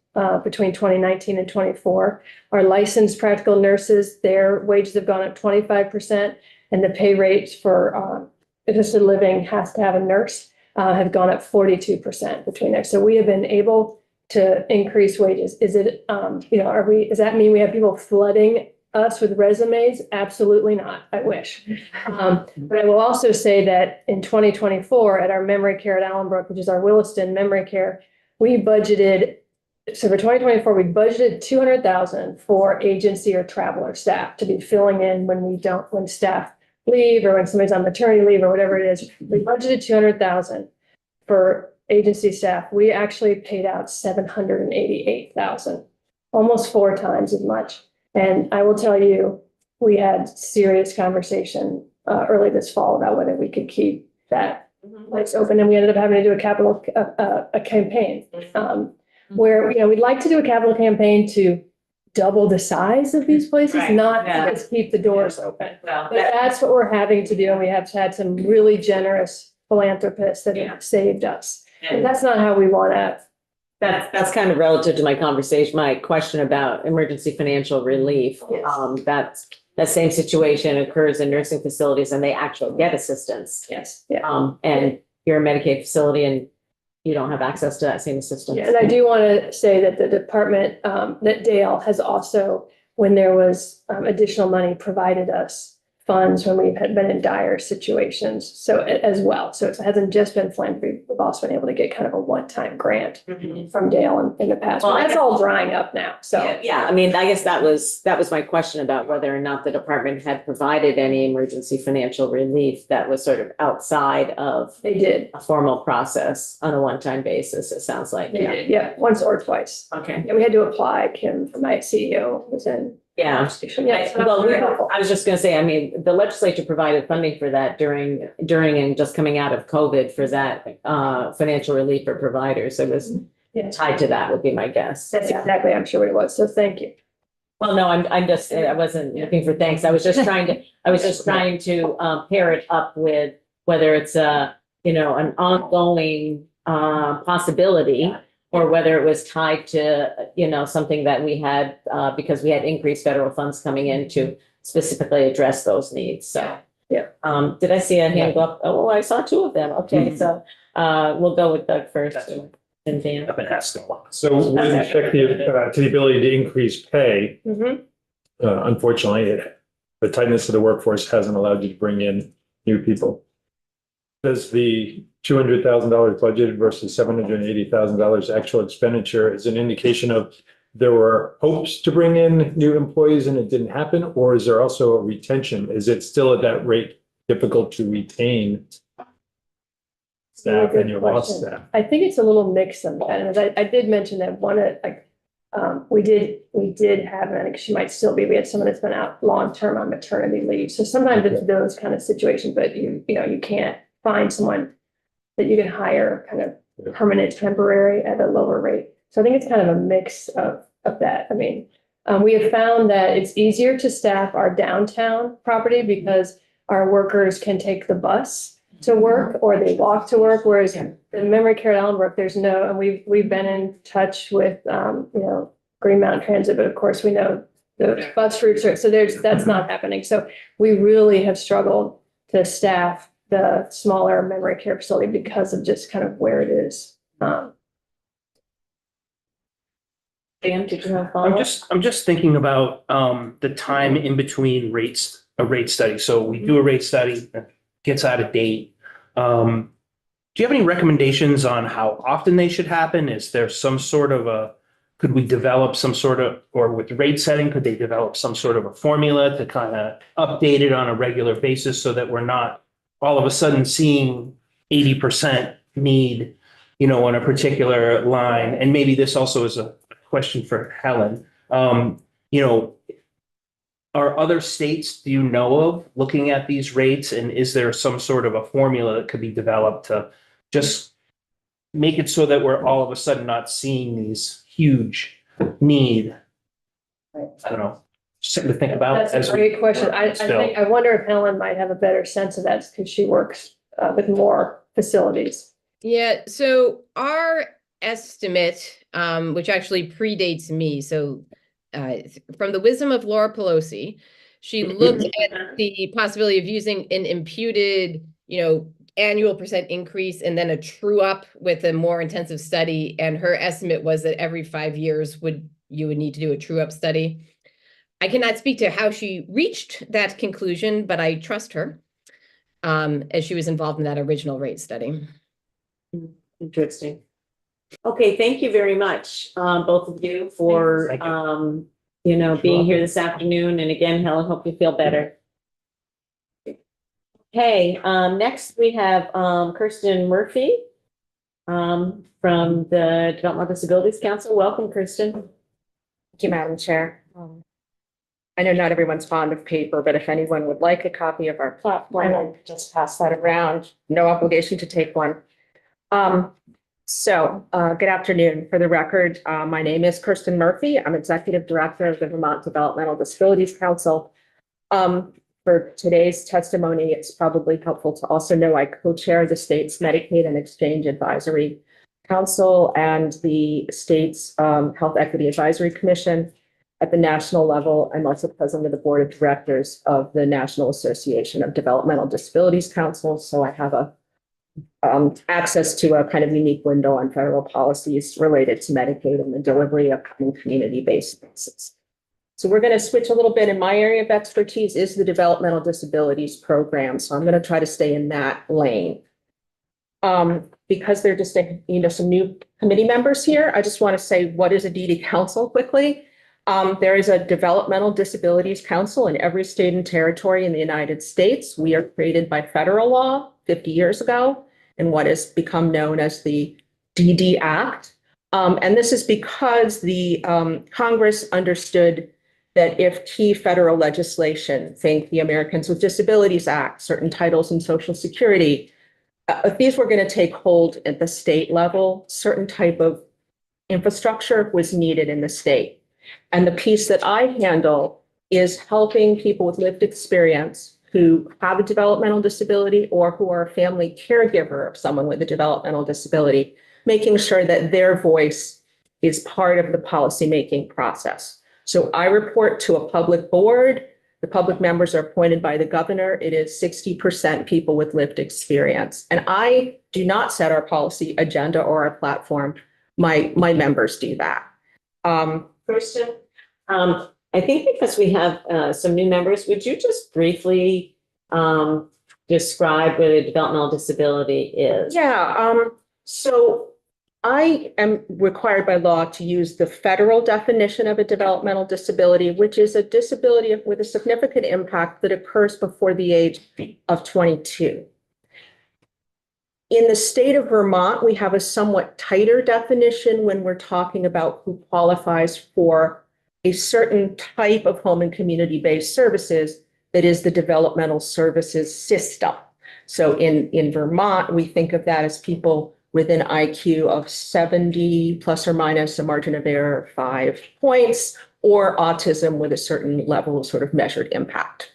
between 2019 and 24. Our licensed practical nurses, their wages have gone up 25%, and the pay rates for assisted living has to have a nurse have gone up 42% between there. So we have been able to increase wages. Is it, does that mean we have people flooding us with resumes? Absolutely not. I wish. But I will also say that in 2024 at our memory care at Allenbrook, which is our Williston memory care, we budgeted, so for 2024, we budgeted 200,000 for agency or traveler staff to be filling in when staff leave or when somebody's on maternity leave or whatever it is. We budgeted 200,000 for agency staff. We actually paid out 788,000, almost 4 times as much. And I will tell you, we had serious conversation early this fall about whether we could keep that place open, and we ended up having to do a capital a campaign where we'd like to do a capital campaign to double the size of these places, Right. not Yeah. just keep the doors open. Well, But that's what we're having to do, and we have had some really generous philanthropists that have saved us. And that's not how we want to. That's kind of relative to my conversation, my question about emergency financial relief. Yes. That same situation occurs in nursing facilities and they actually get assistance. Yes, yeah. And you're a Medicaid facility and you don't have access to that same assistance. Yeah, and I do want to say that the department, that Dale has also, when there was additional money, provided us funds when we've had been in dire situations. So as well. So it hasn't just been philanthropy. We've also been able to get kind of a one-time grant from Dale in the past. Well, But that's all drying up now. So Yeah, I mean, I guess that was my question about whether or not the department had provided any emergency financial relief that was sort of outside of they did. a formal process on a one-time basis, it sounds like. They did. Yeah, once or twice. Okay. Yeah, we had to apply. Kim, my CEO, was in. Yeah. Yeah, so Well, very helpful. I was just gonna say, I mean, the legislature provided funding for that during and just coming out of COVID for that financial relief for providers. It was Yeah. tied to that would be my guess. That's exactly, I'm sure what it was. So thank you. Well, no, I'm just, I wasn't looking for thanks. I was just trying to pair it up with whether it's an ongoing possibility or whether it was tied to, something that we had because we had increased federal funds coming in to specifically address those needs. So, Yeah. Did I see a hand go up? Oh, I saw 2 of them. Okay, so we'll go with Doug first and Dan. I've been asking a lot. So with respect to the ability to increase pay, unfortunately, the tightness of the workforce hasn't allowed you to bring in new people. Does the $200,000 budgeted versus $780,000 actual expenditure is an indication of there were hopes to bring in new employees and it didn't happen? Or is there also a retention? Is it still at that rate difficult to retain staff and your lost staff? I think it's a little mix of that. And as I did mention that we did have, and I think she might still be, we had someone that's been out long-term on maternity leave. So sometimes it's those kind of situations, but you can't find someone that you can hire kind of permanent temporary at a lower rate. So I think it's kind of a mix of that. I mean, we have found that it's easier to staff our downtown property because our workers can take the bus to work or they walk to work, whereas the memory care at Allenbrook, there's no, and we've been in touch with, Green Mountain Transit, but of course we know the bus routes are, so that's not happening. So we really have struggled to staff the smaller memory care facility because of just kind of where it is. Dan, did you have a follow-up? I'm just thinking about the time in between a rate study. So we do a rate study, it gets out of date. Do you have any recommendations on how often they should happen? Is there some sort of could we develop some sort of, or with rate setting, could they develop some sort of a formula to kind of update it on a regular basis so that we're not all of a sudden seeing 80% need, on a particular line, and maybe this also is a question for Helen. Are other states, do you know of, looking at these rates, and is there some sort of a formula that could be developed to just make it so that we're all of a sudden not seeing these huge need? I don't know, something to think about. That's a great question. I wonder if Helen might have a better sense of that because she works with more facilities. Yeah, so our estimate, which actually predates me, so from the wisdom of Laura Pelosi, she looked at the possibility of using an imputed, annual percent increase and then a true up with a more intensive study. And her estimate was that every 5 years you would need to do a true up study. I cannot speak to how she reached that conclusion, but I trust her, as she was involved in that original rate study. Interesting. Okay, thank you very much, both of you, for, Thank you. being here this afternoon. And again, Helen, hope you feel better. Okay, next we have Kirsten Murphy from the Developmental Disabilities Council. Welcome, Kirsten. Thank you, Madam Chair. I know not everyone's fond of paper, but if anyone would like a copy of our platform, I'll just pass that around. No obligation to take one. Good afternoon. For the record, my name is Kirsten Murphy. I'm Executive Director of the Vermont Developmental Disabilities Council. For today's testimony, it's probably helpful to also know I co-chair the state's Medicaid and Exchange Advisory Council and the state's Health Equity Advisory Commission. At the national level, I'm also president of the board of directors of the National Association of Developmental Disabilities Council. So I have access to a kind of unique window on federal policies related to Medicaid and the delivery of community-based services. So we're going to switch a little bit. In my area of expertise is the developmental disabilities program. So I'm going to try to stay in that lane. Because they're just, some new committee members here, I just want to say, what is a DD Council quickly? There is a Developmental Disabilities Council in every state and territory in the United States. We are created by federal law 50 years ago in what has become known as the DD Act. And this is because the Congress understood that if key federal legislation, think the Americans with Disabilities Act, certain titles in Social Security, if these were going to take hold at the state level, certain type of infrastructure was needed in the state. And the piece that I handle is helping people with lived experience who have a developmental disability or who are a family caregiver of someone with a developmental disability, making sure that their voice is part of the policymaking process. So I report to a public board. The public members are appointed by the governor. It is 60% people with lived experience. And I do not set our policy agenda or our platform. My members do that. Kirsten, I think because we have some new members, would you just briefly describe what a developmental disability is? Yeah, so I am required by law to use the federal definition of a developmental disability, which is a disability with a significant impact that occurs before the age of 22. In the state of Vermont, we have a somewhat tighter definition when we're talking about who qualifies for a certain type of home and community-based services that is the developmental services system. So in Vermont, we think of that as people with an IQ of 70 plus or minus a margin of error of 5 points, or autism with a certain level of sort of measured impact.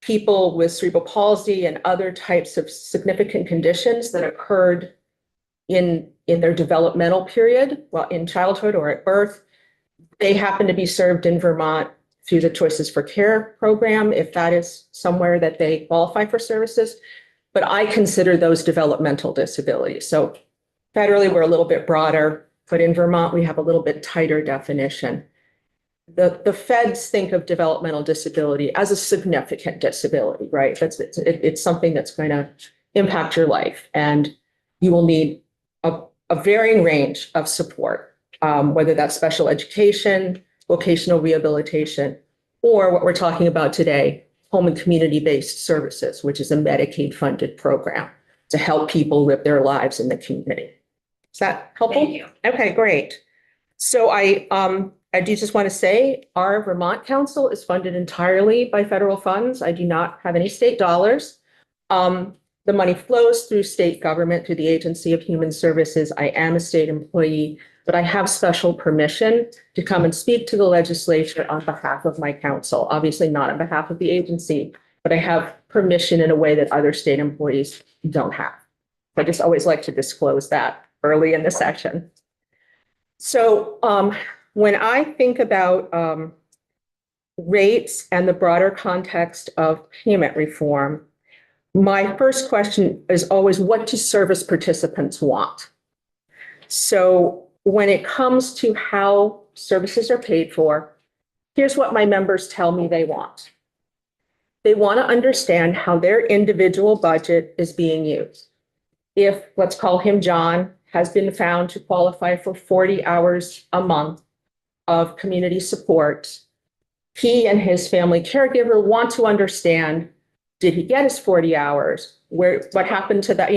People with cerebral palsy and other types of significant conditions that occurred in their developmental period, well, in childhood or at birth, they happen to be served in Vermont through the Choices for Care program, if that is somewhere that they qualify for services. But I consider those developmental disabilities. So federally, we're a little bit broader, but in Vermont, we have a little bit tighter definition. The feds think of developmental disability as a significant disability, right? It's something that's going to impact your life, and you will need a varying range of support, whether that's special education, vocational rehabilitation, or what we're talking about today, home and community-based services, which is a Medicaid-funded program to help people live their lives in the community. Is that helpful? Thank you. Okay, great. So I do just want to say our Vermont Council is funded entirely by federal funds. I do not have any state dollars. The money flows through state government, through the Agency of Human Services. I am a state employee, but I have special permission to come and speak to the legislature on behalf of my council. Obviously not on behalf of the agency, but I have permission in a way that other state employees don't have. I just always like to disclose that early in the session. So when I think about rates and the broader context of payment reform, my first question is always, what do service participants want? So when it comes to how services are paid for, here's what my members tell me they want. They want to understand how their individual budget is being used. If, let's call him John, has been found to qualify for 40 hours a month of community support, he and his family caregiver want to understand, did he get his 40 hours? What happened to that?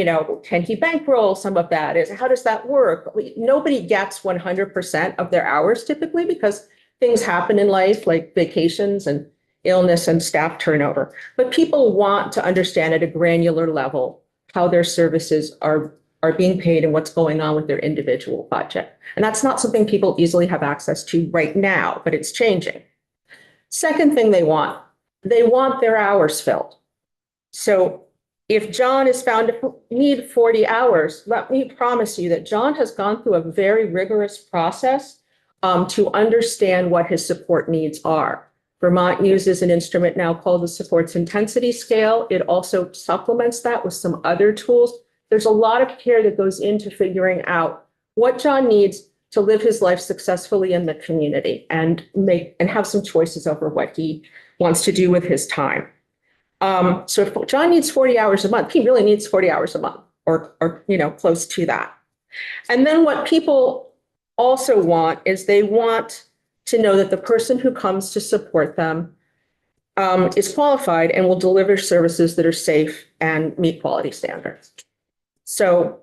Can he bankroll some of that? How does that work? Nobody gets 100% of their hours typically because things happen in life like vacations and illness and staff turnover. But people want to understand at a granular level how their services are being paid and what's going on with their individual budget. And that's not something people easily have access to right now, but it's changing. Second thing they want their hours filled. So if John is found to need 40 hours, let me promise you that John has gone through a very rigorous process to understand what his support needs are. Vermont uses an instrument now called the Supports Intensity Scale. It also supplements that with some other tools. There's a lot of care that goes into figuring out what John needs to live his life successfully in the community and have some choices over what he wants to do with his time. So if John needs 40 hours a month, he really needs 40 hours a month or close to that. And then what people also want is they want to know that the person who comes to support them is qualified and will deliver services that are safe and meet quality standards. So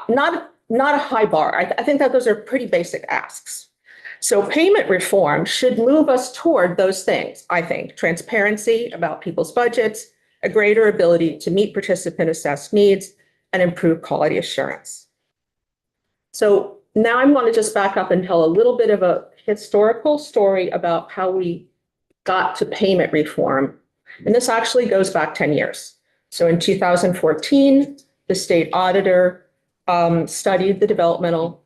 not a high bar. I think that those are pretty basic asks. So payment reform should move us toward those things, I think. Transparency about people's budgets, a greater ability to meet participant assessed needs, and improve quality assurance. So now I'm going to just back up and tell a little bit of a historical story about how we got to payment reform. And this actually goes back 10 years. So in 2014, the state auditor studied the developmental,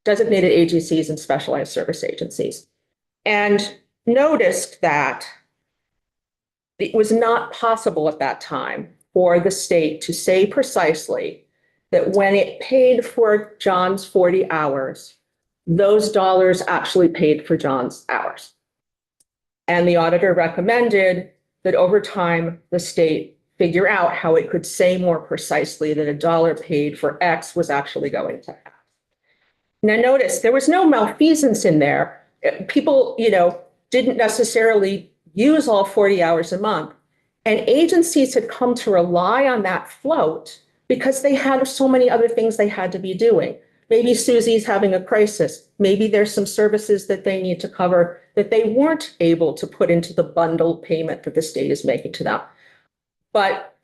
designated agencies and specialized service agencies, and noticed that it was not possible at that time for the state to say precisely that when it paid for John's 40 hours, those dollars actually paid for John's hours. And the auditor recommended that over time, the state figure out how it could say more precisely that a dollar paid for X was actually going to X. Now notice, there was no malfeasance in there. People, didn't necessarily use all 40 hours a month. And agencies had come to rely on that float because they had so many other things they had to be doing. Maybe Susie's having a crisis. Maybe there's some services that they need to cover that they weren't able to put into the bundled payment that the state is making to them. But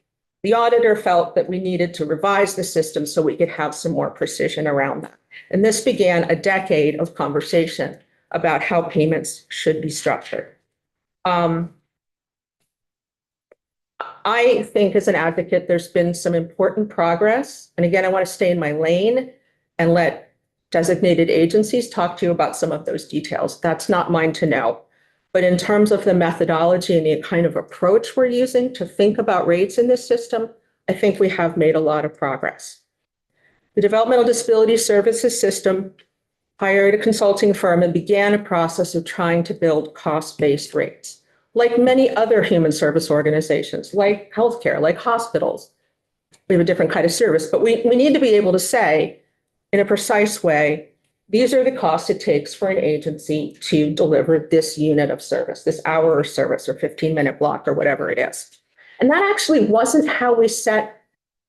the auditor felt that we needed to revise the system so we could have some more precision around that. And this began a decade of conversation about how payments should be structured. I think as an advocate, there's been some important progress. And again, I want to stay in my lane and let designated agencies talk to you about some of those details. That's not mine to know. But in terms of the methodology and the kind of approach we're using to think about rates in this system, I think we have made a lot of progress. The Developmental Disability Services System hired a consulting firm and began a process of trying to build cost-based rates. Like many other human service organizations, like healthcare, like hospitals, we have a different kind of service, but we need to be able to say in a precise way, these are the costs it takes for an agency to deliver this unit of service, this hour of service or 15-minute block or whatever it is. And that actually wasn't how we set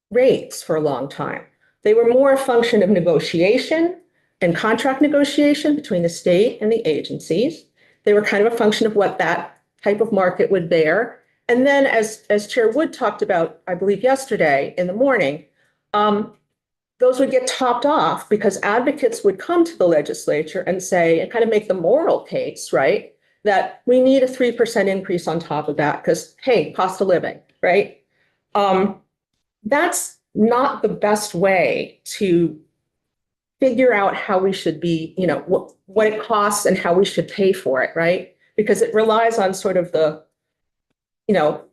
rates for a long time. They were more a function of negotiation and contract negotiation between the state and the agencies. They were kind of a function of what that type of market would bear. And then as Chair Wood talked about, I believe yesterday in the morning, those would get topped off because advocates would come to the legislature and say, and kind of make the moral case, right? That we need a 3% increase on top of that because, hey, cost of living, right? That's not the best way to figure out how we should be, you know, what it costs and how we should pay for it, right? Because it relies on sort of the, you know,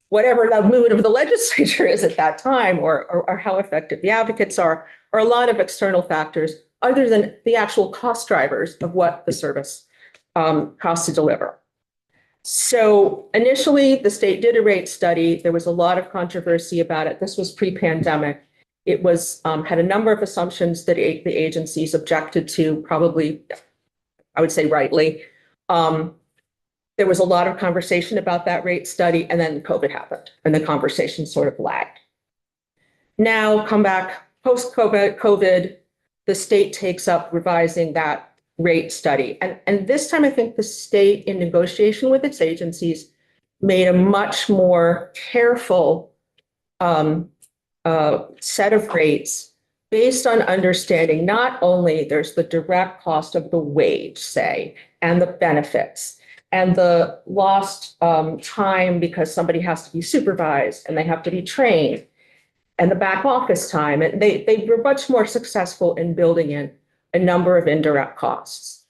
whatever the mood of the legislature is at that time, or how effective the advocates are, or a lot of external factors other than the actual cost drivers of what the service costs to deliver. So initially, the state did a rate study. There was a lot of controversy about it. This was pre-pandemic. It was had a number of assumptions that the agencies objected to, probably, I would say rightly. There was a lot of conversation about that rate study, and then COVID happened, and the conversation sort of lagged. Now, come back post-COVID, the state takes up revising that rate study. And this time, I think the state, in negotiation with its agencies, made a much more careful set of rates based on understanding not only there's the direct cost of the wage, say, and the benefits, and the lost time because somebody has to be supervised and they have to be trained, and the back office time. And they were much more successful in building in a number of indirect costs.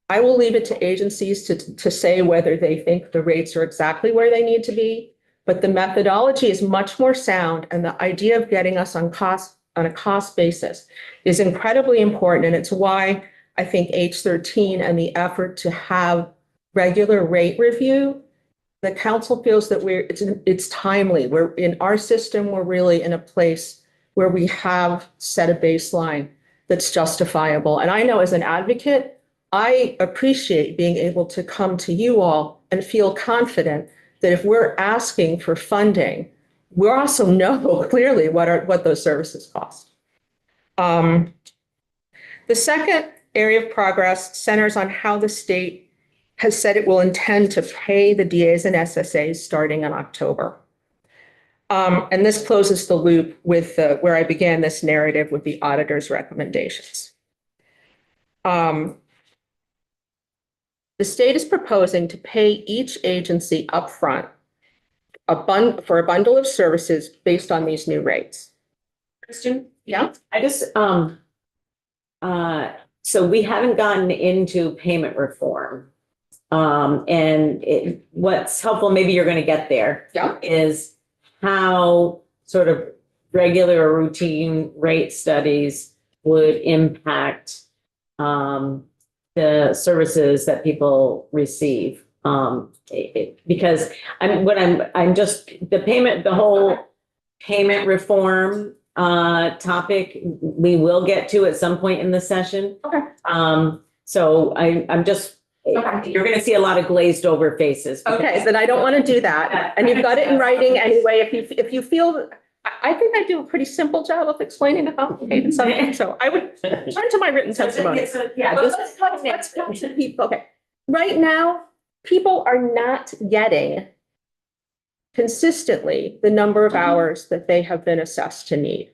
I will leave it to agencies to say whether they think the rates are exactly where they need to be, but the methodology is much more sound, and the idea of getting us on a cost basis is incredibly important. And it's why I think H13 and the effort to have regular rate review, the council feels that it's timely. We're in our system, we're really in a place where we have set a baseline that's justifiable. And I know as an advocate, I appreciate being able to come to you all and feel confident that if we're asking for funding, we also know clearly what those services cost. The second area of progress centers on how the state has said it will intend to pay the DAs and SSAs starting in October. And this closes the loop with where I began this narrative with the auditor's recommendations. The state is proposing to pay each agency upfront for a bundle of services based on these new rates. Kristen? Yeah. I just, so we haven't gotten into payment reform. And what's helpful, maybe you're going to get there, Yeah. is how sort of regular or routine rate studies would impact the services that people receive. Because the whole payment reform topic, we will get to at some point in the session. Okay. So I'm just, Okay. you're going to see a lot of glazed over faces. Okay, then I don't want to do that. And you've got it in writing anyway. If you feel, I think I do a pretty simple job of explaining the complicated subject. So I would turn to my written testimony. Yeah, Let's come to people. Okay. Right now, people are not getting consistently the number of hours that they have been assessed to need.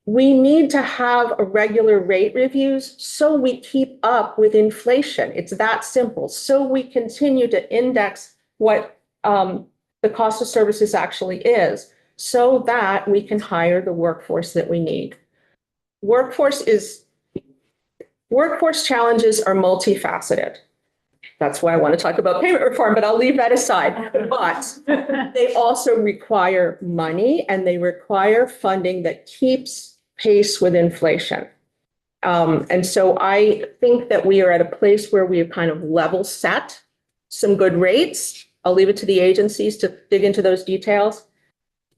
We need to have a regular rate reviews so we keep up with inflation. It's that simple. So we continue to index what the cost of services actually is, so that we can hire the workforce that we need. Workforce challenges are multifaceted. That's why I want to talk about payment reform, but I'll leave that aside. But they also require money, and they require funding that keeps pace with inflation. And so I think that we are at a place where we have kind of level set some good rates. I'll leave it to the agencies to dig into those details,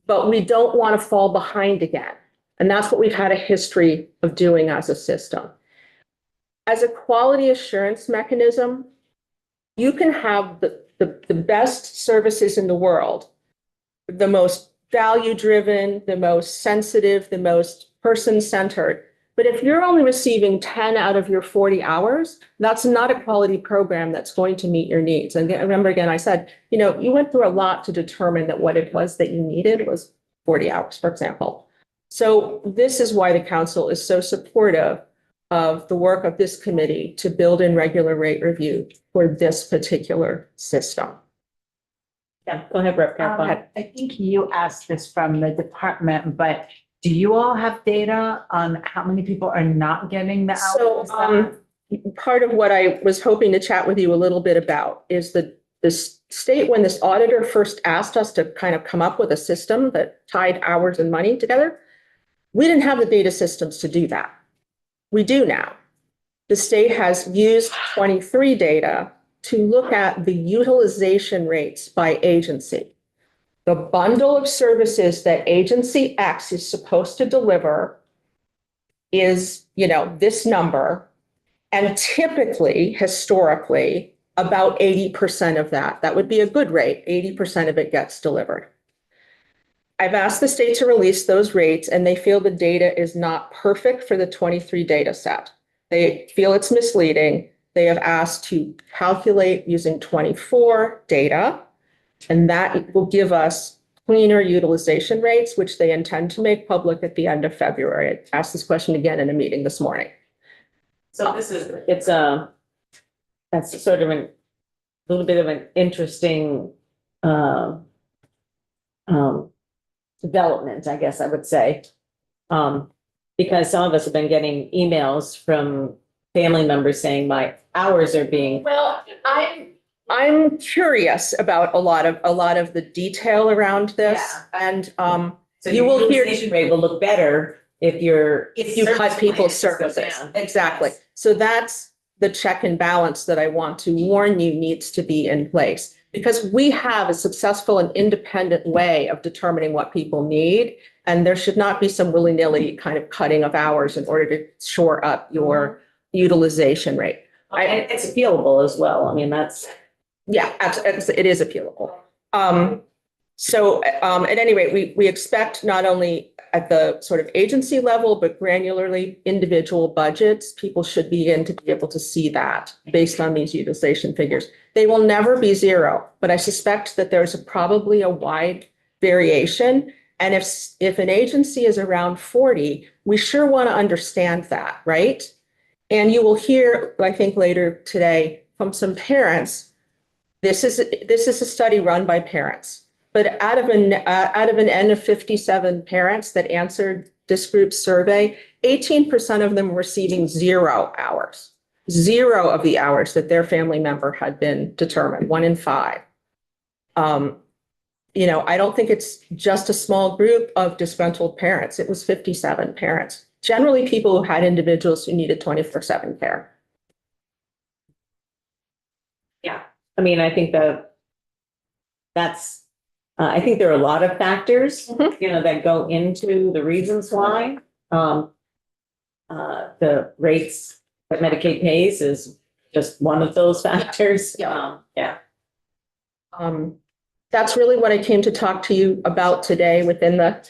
but we don't want to fall behind again. And that's what we've had a history of doing as a system. as a quality assurance mechanism, you can have the best services in the world, the most value-driven, the most sensitive, the most person-centered. But if you're only receiving 10 out of your 40 hours, that's not a quality program that's going to meet your needs. And remember, again, I said, you went through a lot to determine that what it was that you needed was 40 hours, for example. So this is why the council is so supportive of the work of this committee to build in regular rate review for this particular system. Yeah, go ahead, Rep. Carpenter. I think you asked this from the department, but do you all have data on how many people are not getting the So, hours? part of what I was hoping to chat with you a little bit about is the state, when this auditor first asked us to kind of come up with a system that tied hours and money together, we didn't have the data systems to do that. We do now. The state has used 23 data to look at the utilization rates by agency. The bundle of services that agency X is supposed to deliver is, this number. And typically, historically, about 80% of that would be a good rate. 80% of it gets delivered. I've asked the state to release those rates, and they feel the data is not perfect for the 23 data set. They feel it's misleading. They have asked to calculate using 24 data, and that will give us cleaner utilization rates, which they intend to make public at the end of February. I asked this question again in a meeting this morning. So that's sort of a little bit of an interesting, development, I guess I would say. Because some of us have been getting emails from family members saying my hours are being. Well, I'm curious about a lot of the detail around this, and So you will hear. utilization rate will look better if you cut people's services. Exactly. So that's the check and balance that I want to warn you needs to be in place, because we have a successful and independent way of determining what people need. And there should not be some willy-nilly kind of cutting of hours in order to shore up your utilization rate. And it's appealable as well. I mean, that's. Yeah, it is appealable. So at any rate, we expect not only at the sort of agency level, but granularly individual budgets, people should begin to be able to see that based on these utilization figures. They will never be zero, but I suspect that there's probably a wide variation. And if an agency is around 40, we sure want to understand that, right? And you will hear, I think later today, from some parents. This is a study run by parents. But out of an N of 57 parents that answered this group's survey, 18% of them were receiving 0 hours, 0 of the hours that their family member had been determined, 1 in 5. I don't think it's just a small group of disgruntled parents. It was 57 parents, generally people who had individuals who needed 24/7 care. Yeah, I mean, I think I think there are a lot of factors, that go into the reasons why. The rates that Medicaid pays is just one of those factors. Yeah. That's really what I came to talk to you about today within the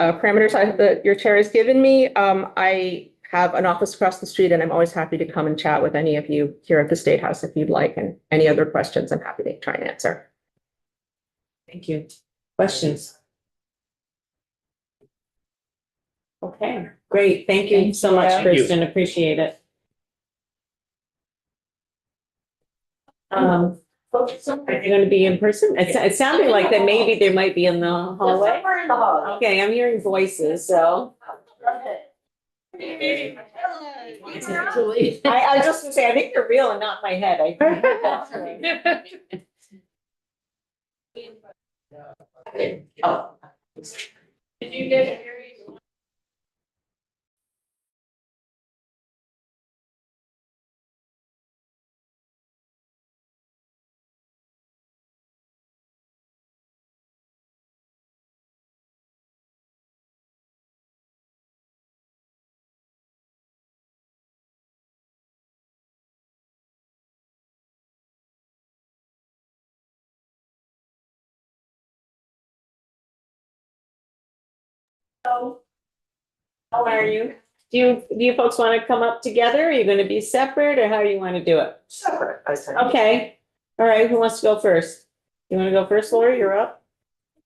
parameters that your chair has given me. I have an office across the street, and I'm always happy to come and chat with any of you here at the State House if you'd like, and any other questions I'm happy to try and answer. Thank you. Questions? Okay, great. Thank you so much, Thank you. Kristen. Appreciate it. Are they going to be in person? It sounded like that maybe they might be in the hallway. Okay, I'm hearing voices, so. I just want to say, I think they're real and not in my head. Oh. Did you get How are you? Do you folks want to come up together? Are you going to be separate or how do you want to do it? Separate, I think. Okay. All right. Who wants to go first? You want to go first, Lori? You're up.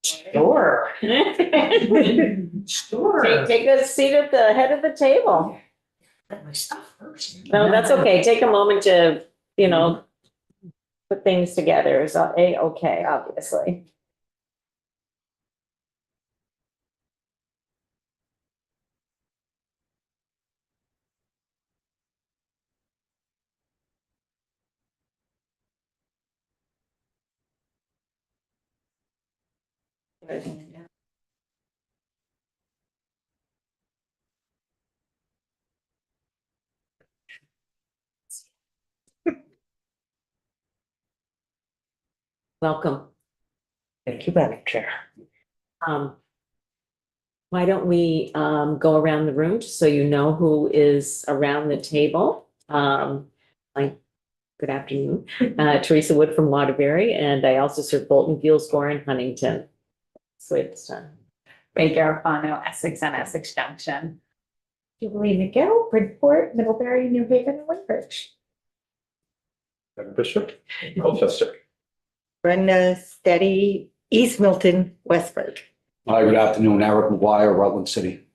Sure. Take, Sure. take a seat at the head of the table. My stuff first. No, that's okay. Take a moment to, put things together. Is A-okay, obviously. Welcome. Thank you, Madam Chair. Why don't we go around the room just so you know who is around the table? Good afternoon, Teresa Wood from Waterbury, and I also serve Bolton, Gore, and Huntington. Wait this time. Ray Garofano, Essex and Essex Junction. Jubilee McGill, Bridgeport, Middlebury, New Haven, and Woodbridge. Madam Bishop, Colchester. Brenda Steady, East Milton, Westford. Hi, good afternoon. Eric McGuire, Rutland City.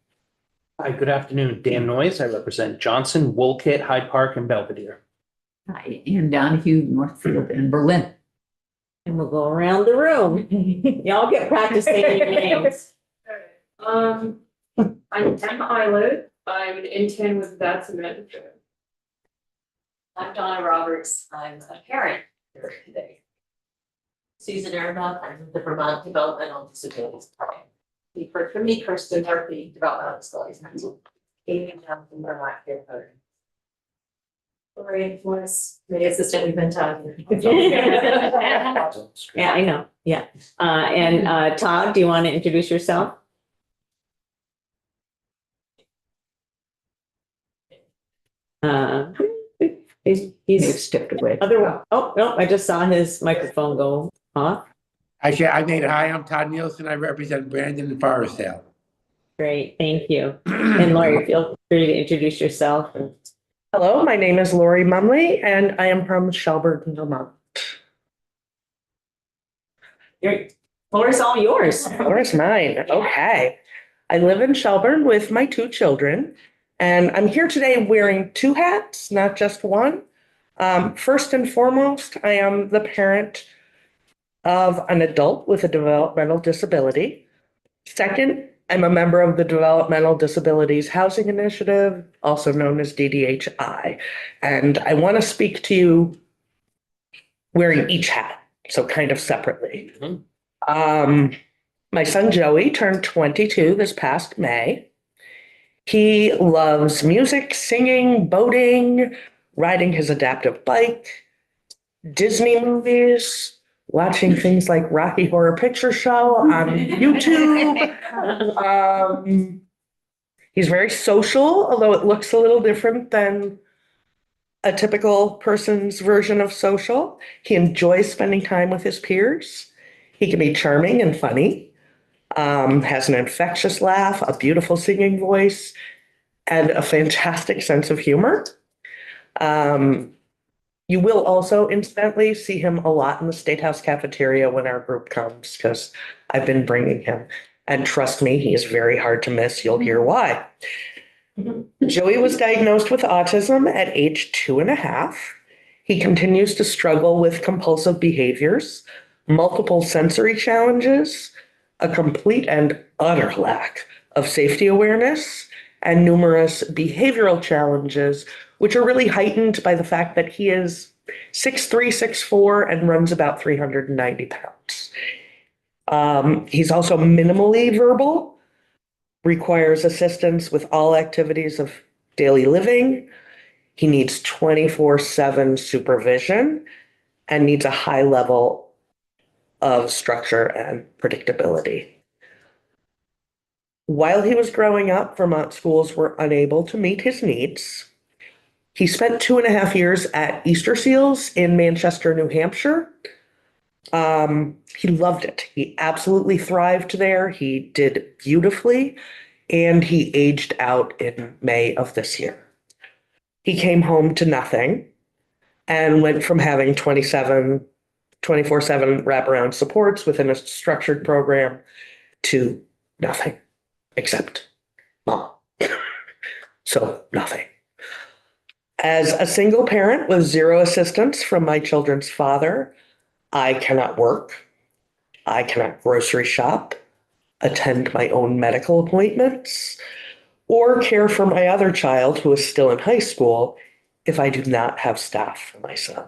Hi, good afternoon. Dan Noyes. I represent Johnson, Woolkit, Hyde Park, and Belvedere. Hi, Ann Donahue, Northfield and Berlin. And we'll go around the room. Y'all get practicing your names. I'm Emma Eilert. I'm an intern with Batson Management. I'm Donna Roberts. I'm a parent here today. Susan Aramont, I'm the Vermont Developmental Disabilities Program. You've heard from me, Kirsten Murphy, Developmental Disabilities Council. Amy Johnson, Vermont Care Program. Lori Morris, the assistant we've been talking. Yeah, I know. Yeah. And Todd, do you want to introduce yourself? He's Stepped away. oh, no, I just saw his microphone go off. Actually, I made it. Hi, I'm Todd Nielsen. I represent Brandon and Forestdale. Great, thank you. And Lori, feel free to introduce yourself. Hello, my name is Lori Mumley and I am from Shelburne, Vermont. Floor's all yours. Where's mine? Okay. I live in Shelburne with my 2 children and I'm here today wearing 2 hats, not just one. First and foremost, I am the parent of an adult with a developmental disability. Second, I'm a member of the Developmental Disabilities Housing Initiative, also known as DDHI. And I want to speak to you wearing each hat, so kind of separately. My son Joey turned 22 this past May. He loves music, singing, boating, riding his adaptive bike, Disney movies, watching things like Rocky Horror Picture Show on YouTube. He's very social, although it looks a little different than a typical person's version of social. He enjoys spending time with his peers. He can be charming and funny, has an infectious laugh, a beautiful singing voice, and a fantastic sense of humor. You will also incidentally see him a lot in the State House cafeteria when our group comes, because I've been bringing him. And trust me, he is very hard to miss. You'll hear why. Joey was diagnosed with autism at age 2.5. He continues to struggle with compulsive behaviors, multiple sensory challenges, a complete and utter lack of safety awareness, and numerous behavioral challenges, which are really heightened by the fact that he is 6'3", 6'4", and runs about 390 pounds. He's also minimally verbal, requires assistance with all activities of daily living. He needs 24/7 supervision and needs a high level of structure and predictability. While he was growing up, Vermont schools were unable to meet his needs. He spent 2.5 years at Easter Seals in Manchester, New Hampshire. He loved it. He absolutely thrived there. He did beautifully. and he aged out in May of this year. He came home to nothing and went from having 24/7 wraparound supports within a structured program to nothing except mom. So nothing. As a single parent with zero assistance from my children's father, I cannot work. I cannot grocery shop, attend my own medical appointments, or care for my other child who is still in high school if I do not have staff for my son.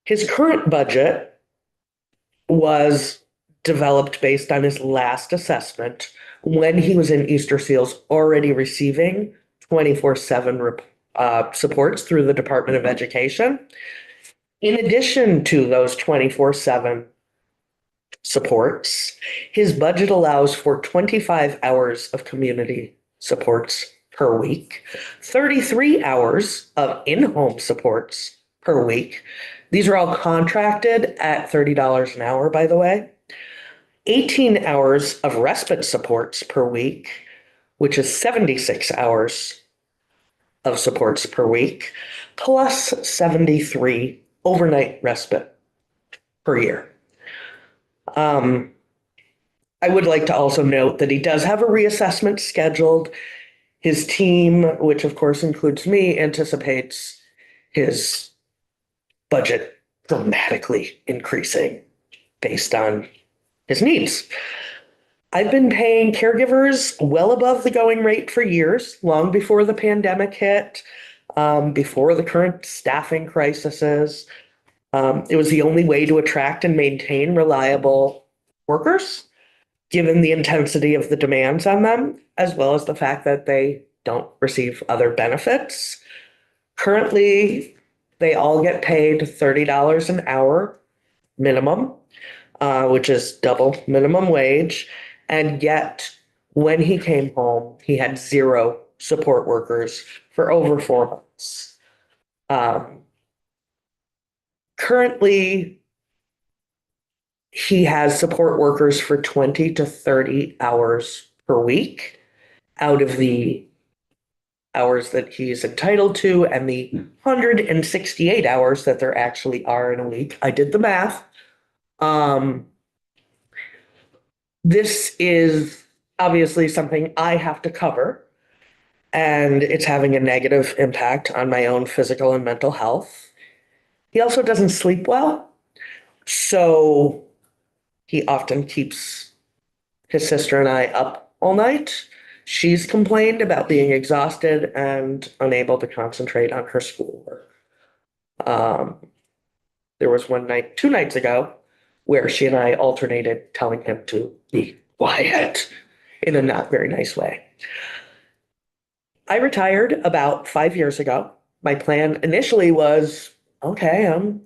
His current budget was developed based on his last assessment when he was in Easter Seals, already receiving 24/7 supports through the Department of Education. In addition to those 24/7 supports, his budget allows for 25 hours of community supports per week, 33 hours of in-home supports per week. These are all contracted at $30 an hour, by the way. 18 hours of respite supports per week, which is 76 hours of supports per week, plus 73 overnight respite per year. I would like to also note that he does have a reassessment scheduled. His team, which of course includes me, anticipates his budget dramatically increasing based on his needs. I've been paying caregivers well above the going rate for years, long before the pandemic hit, before the current staffing crises. It was the only way to attract and maintain reliable workers, given the intensity of the demands on them, as well as the fact that they don't receive other benefits. Currently, they all get paid $30 an hour minimum, which is double minimum wage. And yet, when he came home, he had 0 support workers for over 4 months. Currently, he has support workers for 20 to 30 hours per week out of the hours that he's entitled to and the 168 hours that there actually are in a week. I did the math. This is obviously something I have to cover, and it's having a negative impact on my own physical and mental health. He also doesn't sleep well, so he often keeps his sister and I up all night. She's complained about being exhausted and unable to concentrate on her schoolwork. There was 2 nights ago, where she and I alternated telling him to be quiet in a not very nice way. I retired about 5 years ago. My plan initially was, okay, I'm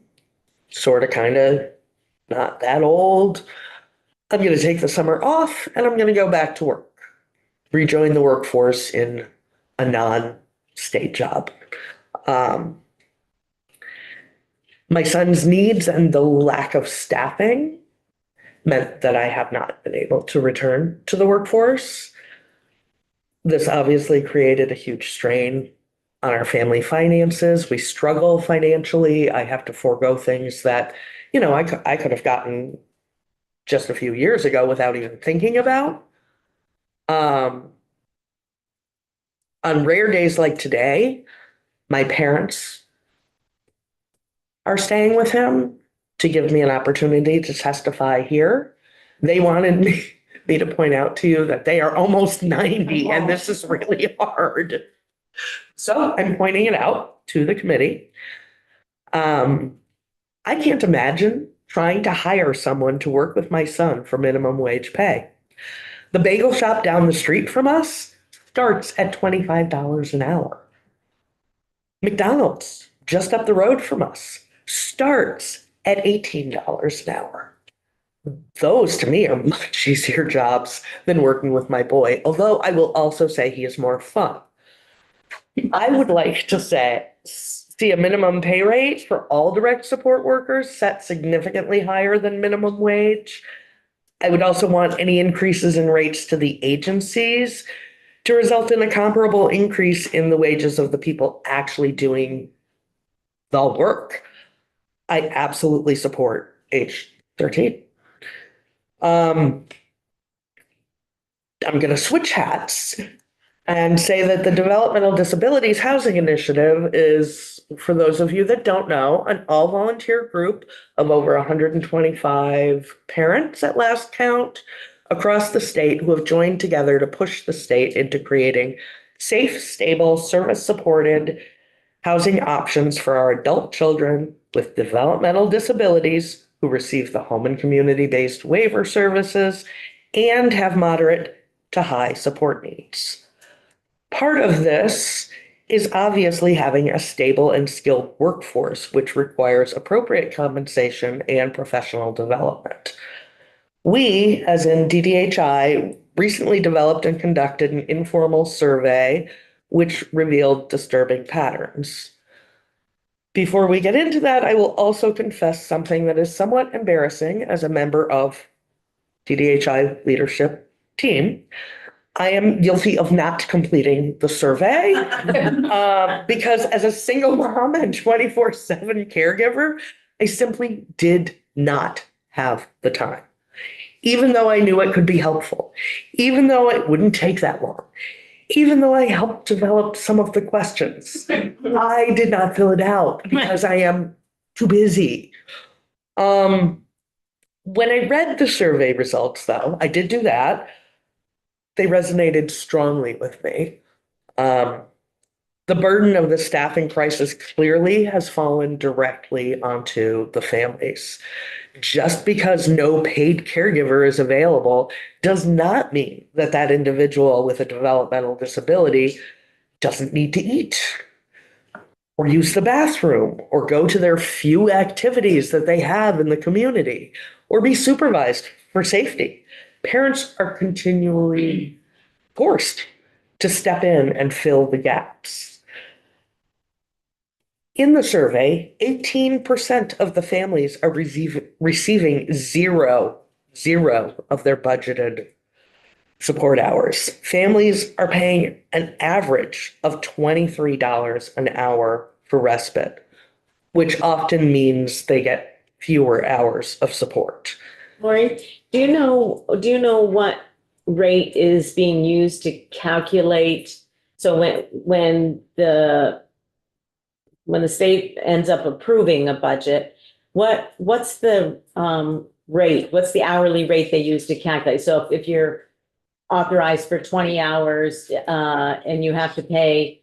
sort of kind of not that old. I'm going to take the summer off and I'm going to go back to work, rejoin the workforce in a non-state job. My son's needs and the lack of staffing meant that I have not been able to return to the workforce. This obviously created a huge strain on our family finances. We struggle financially. I have to forego things that, I could have gotten just a few years ago without even thinking about. On rare days like today, my parents are staying with him to give me an opportunity to testify here. They wanted me to point out to you that they are almost 90 and this is really hard. So I'm pointing it out to the committee. I can't imagine trying to hire someone to work with my son for minimum wage pay. The bagel shop down the street from us starts at $25 an hour. McDonald's just up the road from us starts at $18 an hour. Those to me are much easier jobs than working with my boy, although I will also say he is more fun. I would like to see a minimum pay rate for all direct support workers set significantly higher than minimum wage. I would also want any increases in rates to the agencies to result in a comparable increase in the wages of the people actually doing the work. I absolutely support H13. I'm going to switch hats and say that the Developmental Disabilities Housing Initiative is, for those of you that don't know, an all-volunteer group of over 125 parents at last count across the state who have joined together to push the state into creating safe, stable, service-supported housing options for our adult children with developmental disabilities who receive the home and community-based waiver services and have moderate to high support needs. Part of this is obviously having a stable and skilled workforce, which requires appropriate compensation and professional development. We, as in DDHI, recently developed and conducted an informal survey which revealed disturbing patterns. Before we get into that, I will also confess something that is somewhat embarrassing as a member of DDHI leadership team. I am guilty of not completing the survey because as a single mom and 24/7 caregiver, I simply did not have the time. Even though I knew it could be helpful, even though it wouldn't take that long, even though I helped develop some of the questions, I did not fill it out because I am too busy. When I read the survey results, though, I did do that. They resonated strongly with me. The burden of the staffing crisis clearly has fallen directly onto the families. Just because no paid caregiver is available does not mean that that individual with a developmental disability doesn't need to eat or use the bathroom or go to their few activities that they have in the community or be supervised for safety. Parents are continually forced to step in and fill the gaps. In the survey, 18% of the families are receiving zero of their budgeted support hours. Families are paying an average of $23 an hour for respite, which often means they get fewer hours of support. Lori, do you know what rate is being used to calculate? So when the state ends up approving a budget, what's the rate? What's the hourly rate they use to calculate? So if you're authorized for 20 hours and you have to pay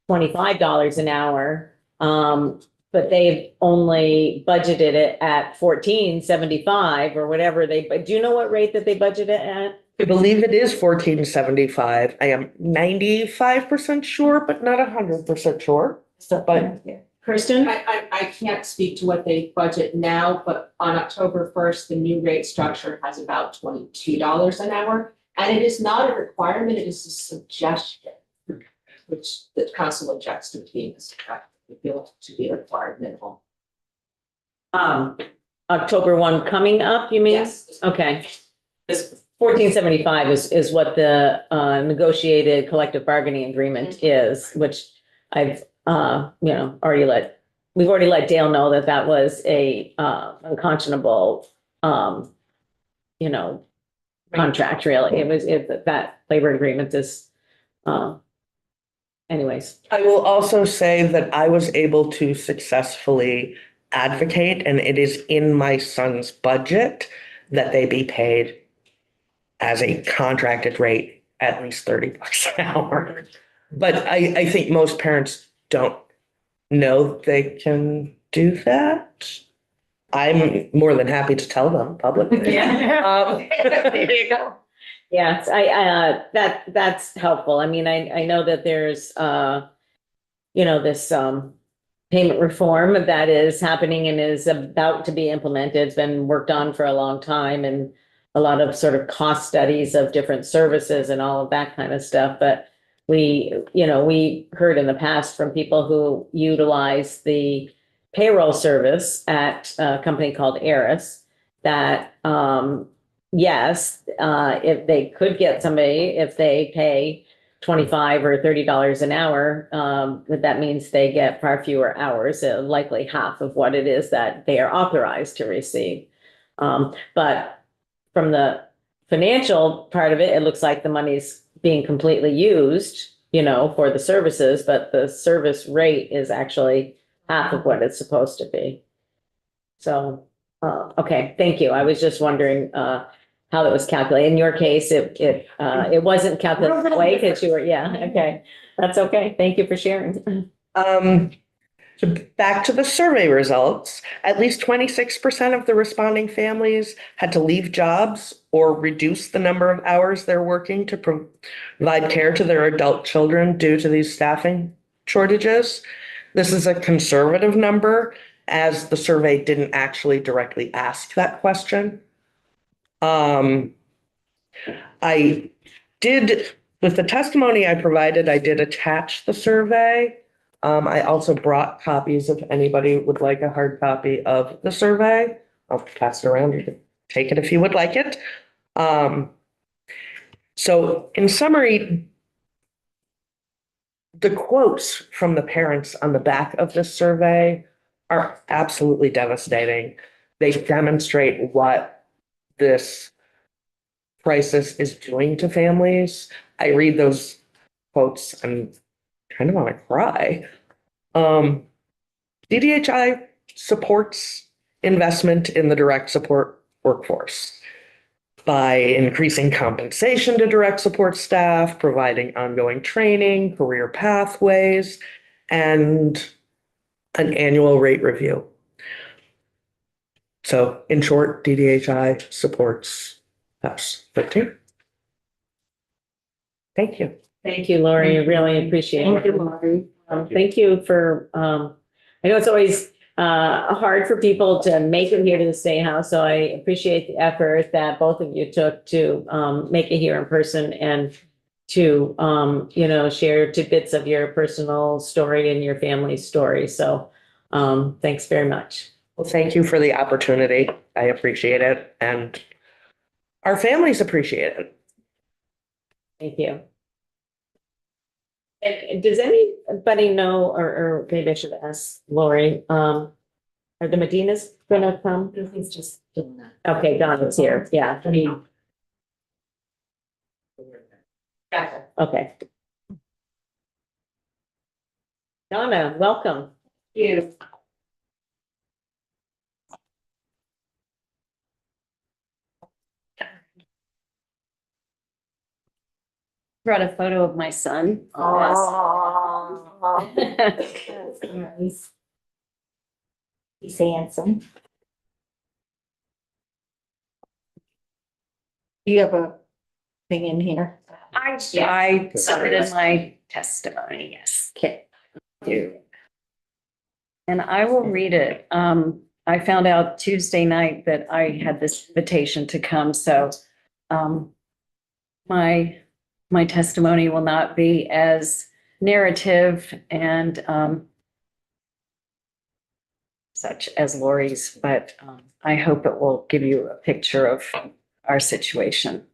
$25 an hour, but they've only budgeted it at $14.75 or whatever do you know what rate that they budget it at? I believe it is $14.75. I am 95% sure, but not 100% sure. But Kirsten? I can't speak to what they budget now, but on October 1st, the new rate structure has about $22 an hour. And it is not a requirement, it is a suggestion, which the council objects to being to be a required minimum. October 1 coming up, you mean? Yes. Okay. This 1475 is what the negotiated collective bargaining agreement is, which I've already let Dale know that was a unconscionable contract, really. That labor agreement is anyways. I will also say that I was able to successfully advocate, and it is in my son's budget that they be paid as a contracted rate at least $30 an hour. But I think most parents don't know they can do that. I'm more than happy to tell them publicly. There you go. Yes, that's helpful. I mean, I know that there's this payment reform that is happening and is about to be implemented. It's been worked on for a long time, and a lot of sort of cost studies of different services and all of that kind of stuff. But we heard in the past from people who utilize the payroll service at a company called Eris that yes, if they could get somebody, if they pay $25 or $30 an hour, that means they get far fewer hours, likely half of what it is that they are authorized to receive. But from the financial part of it, it looks like the money's being completely used, for the services, but the service rate is actually half of what it's supposed to be. So, okay, thank you. I was just wondering, how it was calculated. In your case, it wasn't calculated that way because you were, okay. That's okay. Thank you for sharing. So back to the survey results, at least 26% of the responding families had to leave jobs or reduce the number of hours they're working to provide care to their adult children due to these staffing shortages. This is a conservative number, as the survey didn't actually directly ask that question. I did, with the testimony I provided, I did attach the survey. I also brought copies if anybody would like a hard copy of the survey. I'll pass it around. You can take it if you would like it. So in summary, the quotes from the parents on the back of this survey are absolutely devastating. They demonstrate what this crisis is doing to families. I read those quotes and kind of want to cry. DDHI supports investment in the direct support workforce by increasing compensation to direct support staff, providing ongoing training, career pathways, and an annual rate review. So in short, DDHI supports PEPS 13. Thank you. Thank you, Lori. I really appreciate it. Thank you, Lori. Thank you for, I know it's always hard for people to make it here to the State House, so I appreciate the effort that both of you took to make it here in person and to, share tidbits of your personal story and your family's story. So thanks very much. Well, thank you for the opportunity. I appreciate it, and our families appreciate it. Thank you. And does anybody know, or maybe I should ask Lori, are the Medinas gonna come? He's just doing that. Okay, Donna's here, yeah. Gotcha. Okay. Donna, welcome. You. Brought a photo of my son. Nice. He's handsome. Do you have a thing in here? I submitted my testimony, yes. Okay. Do. And I will read it. I found out Tuesday night that I had this invitation to come, so my testimony will not be as narrative and such as Lori's, but I hope it will give you a picture of our situation.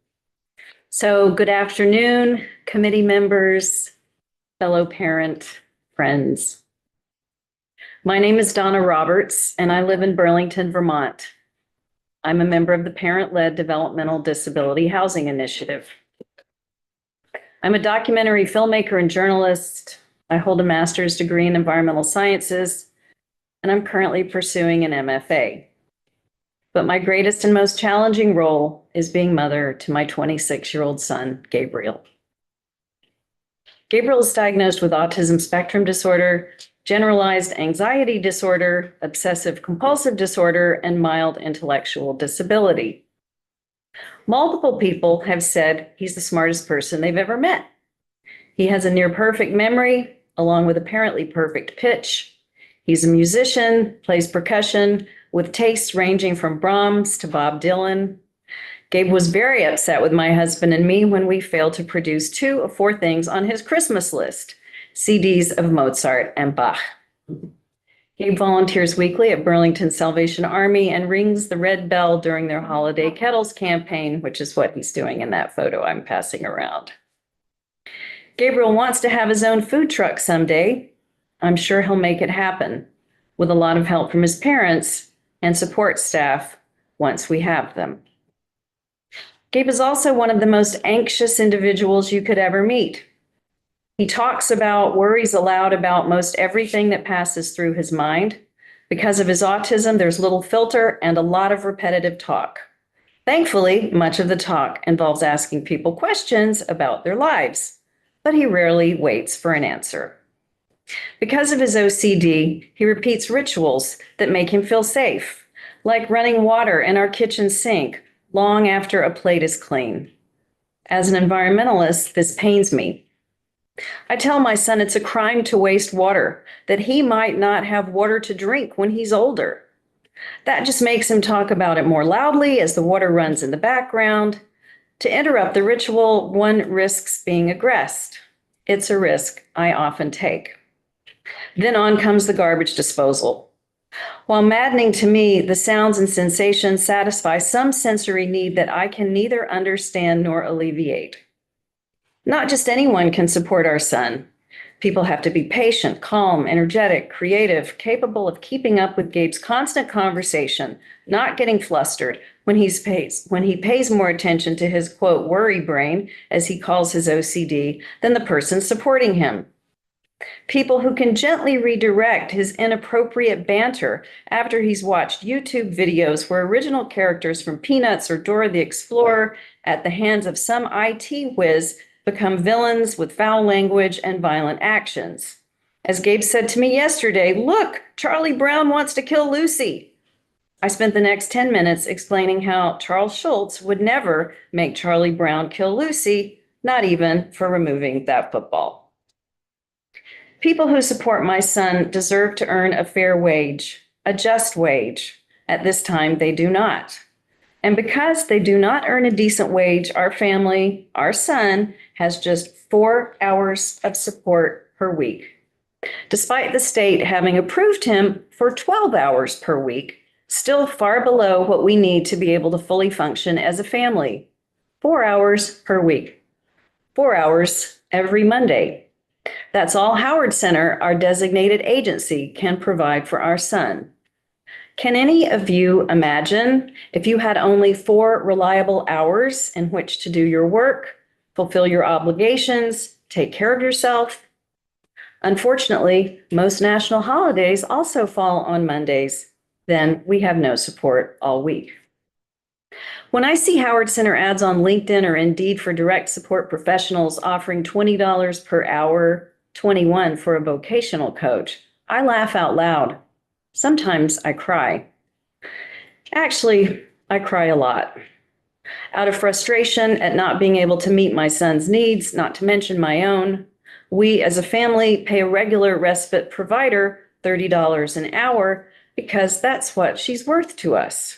So good afternoon, committee members, fellow parent, friends. My name is Donna Roberts, and I live in Burlington, Vermont. I'm a member of the Parent-Led Developmental Disability Housing Initiative. I'm a documentary filmmaker and journalist. I hold a master's degree in environmental sciences, and I'm currently pursuing an MFA. But my greatest and most challenging role is being mother to my 26-year-old son, Gabriel. Gabriel is diagnosed with autism spectrum disorder, generalized anxiety disorder, obsessive compulsive disorder, and mild intellectual disability. Multiple people have said he's the smartest person they've ever met. He has a near perfect memory, along with apparently perfect pitch. He's a musician, plays percussion, with tastes ranging from Brahms to Bob Dylan. Gabe was very upset with my husband and me when we failed to produce 2 of 4 things on his Christmas list, CDs of Mozart and Bach. Gabe volunteers weekly at Burlington Salvation Army and rings the red bell during their Holiday Kettles campaign, which is what he's doing in that photo I'm passing around. Gabriel wants to have his own food truck someday. I'm sure he'll make it happen with a lot of help from his parents and support staff once we have them. Gabe is also one of the most anxious individuals you could ever meet. He talks about, worries aloud about most everything that passes through his mind. Because of his autism, there's little filter and a lot of repetitive talk. Thankfully, much of the talk involves asking people questions about their lives, but he rarely waits for an answer. Because of his OCD, he repeats rituals that make him feel safe, like running water in our kitchen sink long after a plate is clean. As an environmentalist, this pains me. I tell my son it's a crime to waste water, that he might not have water to drink when he's older. That just makes him talk about it more loudly as the water runs in the background. To interrupt the ritual, one risks being aggressed. It's a risk I often take. Then on comes the garbage disposal. While maddening to me, the sounds and sensations satisfy some sensory need that I can neither understand nor alleviate. Not just anyone can support our son. People have to be patient, calm, energetic, creative, capable of keeping up with Gabe's constant conversation, not getting flustered when he pays more attention to his, quote, worry brain, as he calls his OCD, than the person supporting him. People who can gently redirect his inappropriate banter after he's watched YouTube videos where original characters from Peanuts or Dora the Explorer at the hands of some IT whiz become villains with foul language and violent actions. As Gabe said to me yesterday, look, Charlie Brown wants to kill Lucy. I spent the next 10 minutes explaining how Charles Schultz would never make Charlie Brown kill Lucy, not even for removing that football. People who support my son deserve to earn a fair wage, a just wage. At this time, they do not. And because they do not earn a decent wage, our family, our son, has just 4 hours of support per week. Despite the state having approved him for 12 hours per week, still far below what we need to be able to fully function as a family. 4 hours per week. 4 hours every Monday. That's all Howard Center, our designated agency, can provide for our son. Can any of you imagine if you had only 4 reliable hours in which to do your work, fulfill your obligations, take care of yourself? Unfortunately, most national holidays also fall on Mondays. Then we have no support all week. When I see Howard Center ads on LinkedIn or Indeed for direct support professionals offering $20 per hour, $21 for a vocational coach, I laugh out loud. Sometimes I cry. Actually, I cry a lot. Out of frustration at not being able to meet my son's needs, not to mention my own, we as a family pay a regular respite provider $30 an hour because that's what she's worth to us.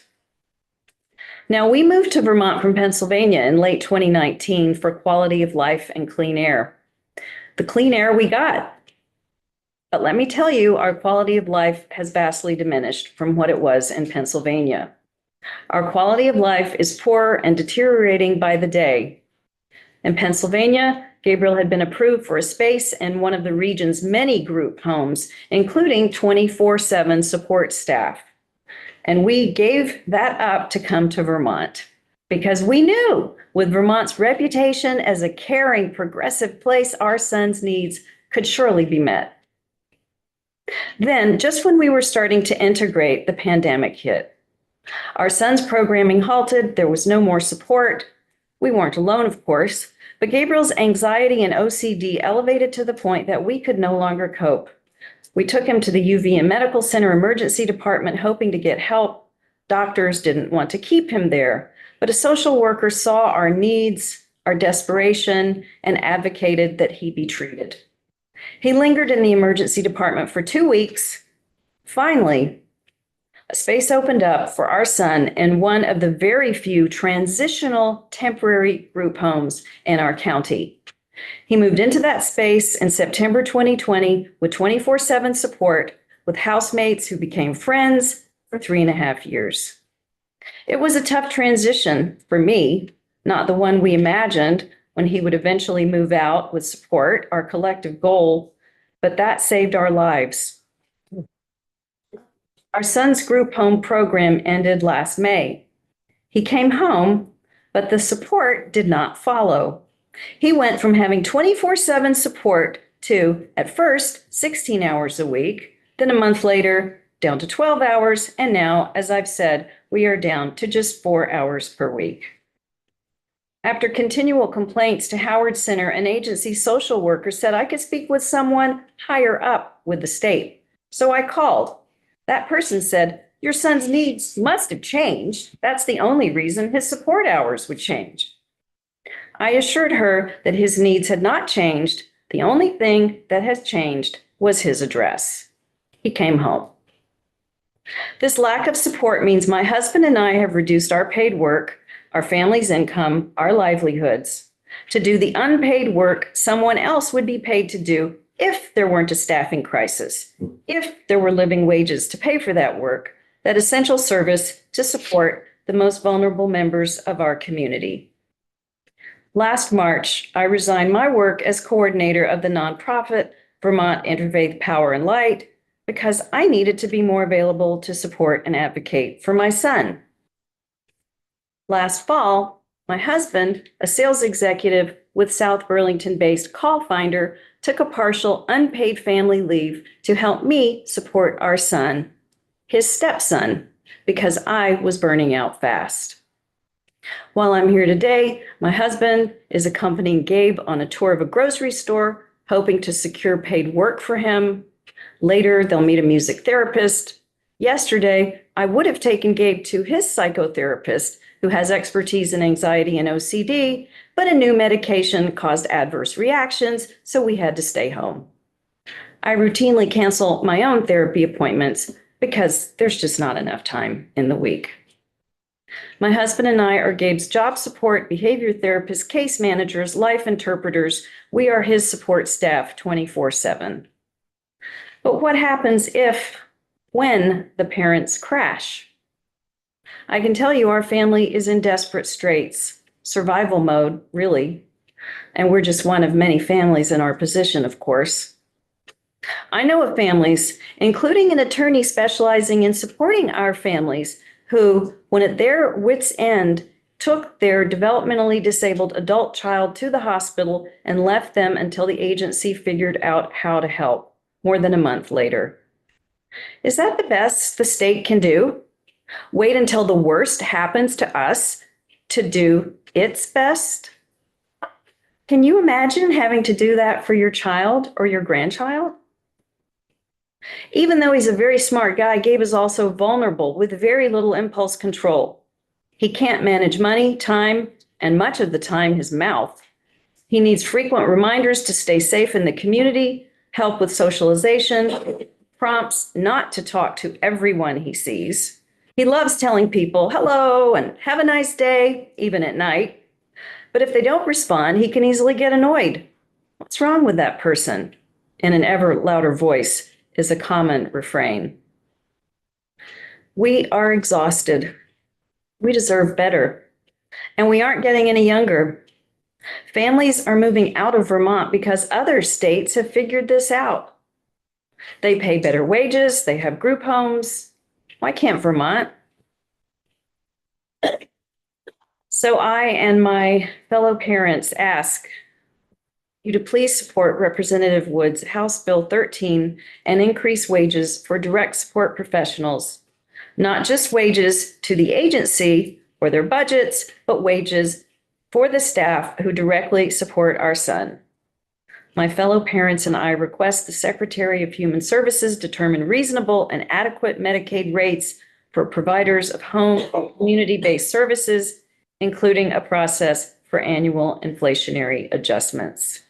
Now, we moved to Vermont from Pennsylvania in late 2019 for quality of life and clean air. The clean air we got. But let me tell you, our quality of life has vastly diminished from what it was in Pennsylvania. Our quality of life is poor and deteriorating by the day. In Pennsylvania, Gabriel had been approved for a space in one of the region's many group homes, including 24/7 support staff. And we gave that up to come to Vermont because we knew with Vermont's reputation as a caring, progressive place, our son's needs could surely be met. Then, just when we were starting to integrate, the pandemic hit. Our son's programming halted. There was no more support. We weren't alone, of course, but Gabriel's anxiety and OCD elevated to the point that we could no longer cope. We took him to the UVM Medical Center emergency department, hoping to get help. Doctors didn't want to keep him there, but a social worker saw our needs, our desperation, and advocated that he be treated. He lingered in the emergency department for 2 weeks. Finally, a space opened up for our son in one of the very few transitional temporary group homes in our county. He moved into that space in September 2020 with 24/7 support, with housemates who became friends for 3.5 years. It was a tough transition for me, not the one we imagined when he would eventually move out with support, our collective goal, but that saved our lives. Our son's group home program ended last May. He came home, but the support did not follow. He went from having 24/7 support to, at first, 16 hours a week, then a month later, down to 12 hours, and now, as I've said, we are down to just 4 hours per week. After continual complaints to Howard Center, an agency social worker said I could speak with someone higher up with the state. So I called. That person said, "Your son's needs must have changed. That's the only reason his support hours would change." I assured her that his needs had not changed. The only thing that has changed was his address. He came home. This lack of support means my husband and I have reduced our paid work, our family's income, our livelihoods, to do the unpaid work someone else would be paid to do if there weren't a staffing crisis, if there were living wages to pay for that work, that essential service to support the most vulnerable members of our community. Last March, I resigned my work as coordinator of the nonprofit Vermont Interfaith Power and Light because I needed to be more available to support and advocate for my son. Last fall, my husband, a sales executive with South Burlington-based Call Finder, took a partial unpaid family leave to help me support our son, his stepson, because I was burning out fast. While I'm here today, my husband is accompanying Gabe on a tour of a grocery store, hoping to secure paid work for him. Later, they'll meet a music therapist. Yesterday, I would have taken Gabe to his psychotherapist, who has expertise in anxiety and OCD, but a new medication caused adverse reactions, so we had to stay home. I routinely cancel my own therapy appointments because there's just not enough time in the week. My husband and I are Gabe's job support, behavior therapists, case managers, life interpreters. We are his support staff 24/7. But what happens when the parents crash? I can tell you our family is in desperate straits, survival mode, really. And we're just one of many families in our position, of course. I know of families, including an attorney specializing in supporting our families, who, when at their wits' end, took their developmentally disabled adult child to the hospital and left them until the agency figured out how to help, more than a month later. Is that the best the state can do? Wait until the worst happens to us to do its best? Can you imagine having to do that for your child or your grandchild? Even though he's a very smart guy, Gabe is also vulnerable with very little impulse control. He can't manage money, time, and much of the time his mouth. He needs frequent reminders to stay safe in the community, help with socialization, prompts not to talk to everyone he sees. He loves telling people hello and have a nice day, even at night. But if they don't respond, he can easily get annoyed. What's wrong with that person? In an ever louder voice is a common refrain. We are exhausted. We deserve better. And we aren't getting any younger. Families are moving out of Vermont because other states have figured this out. They pay better wages, they have group homes. Why can't Vermont? So I and my fellow parents ask you to please support Representative Wood's House Bill 13 and increase wages for direct support professionals, not just wages to the agency or their budgets, but wages for the staff who directly support our son. My fellow parents and I request the Secretary of Human Services determine reasonable and adequate Medicaid rates for providers of home and community-based services, including a process for annual inflationary adjustments.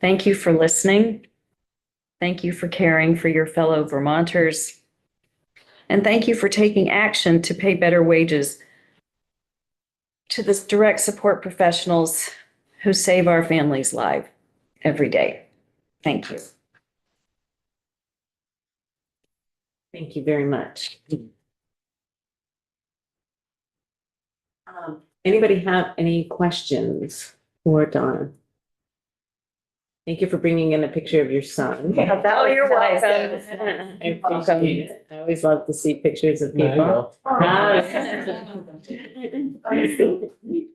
Thank you for listening. Thank you for caring for your fellow Vermonters. And thank you for taking action to pay better wages to the direct support professionals who save our families' lives every day. Thank you. Thank you very much. Anybody have any questions for Donna? Thank you for bringing in a picture of your son. Oh, you're welcome. I appreciate it. I always love to see pictures of people.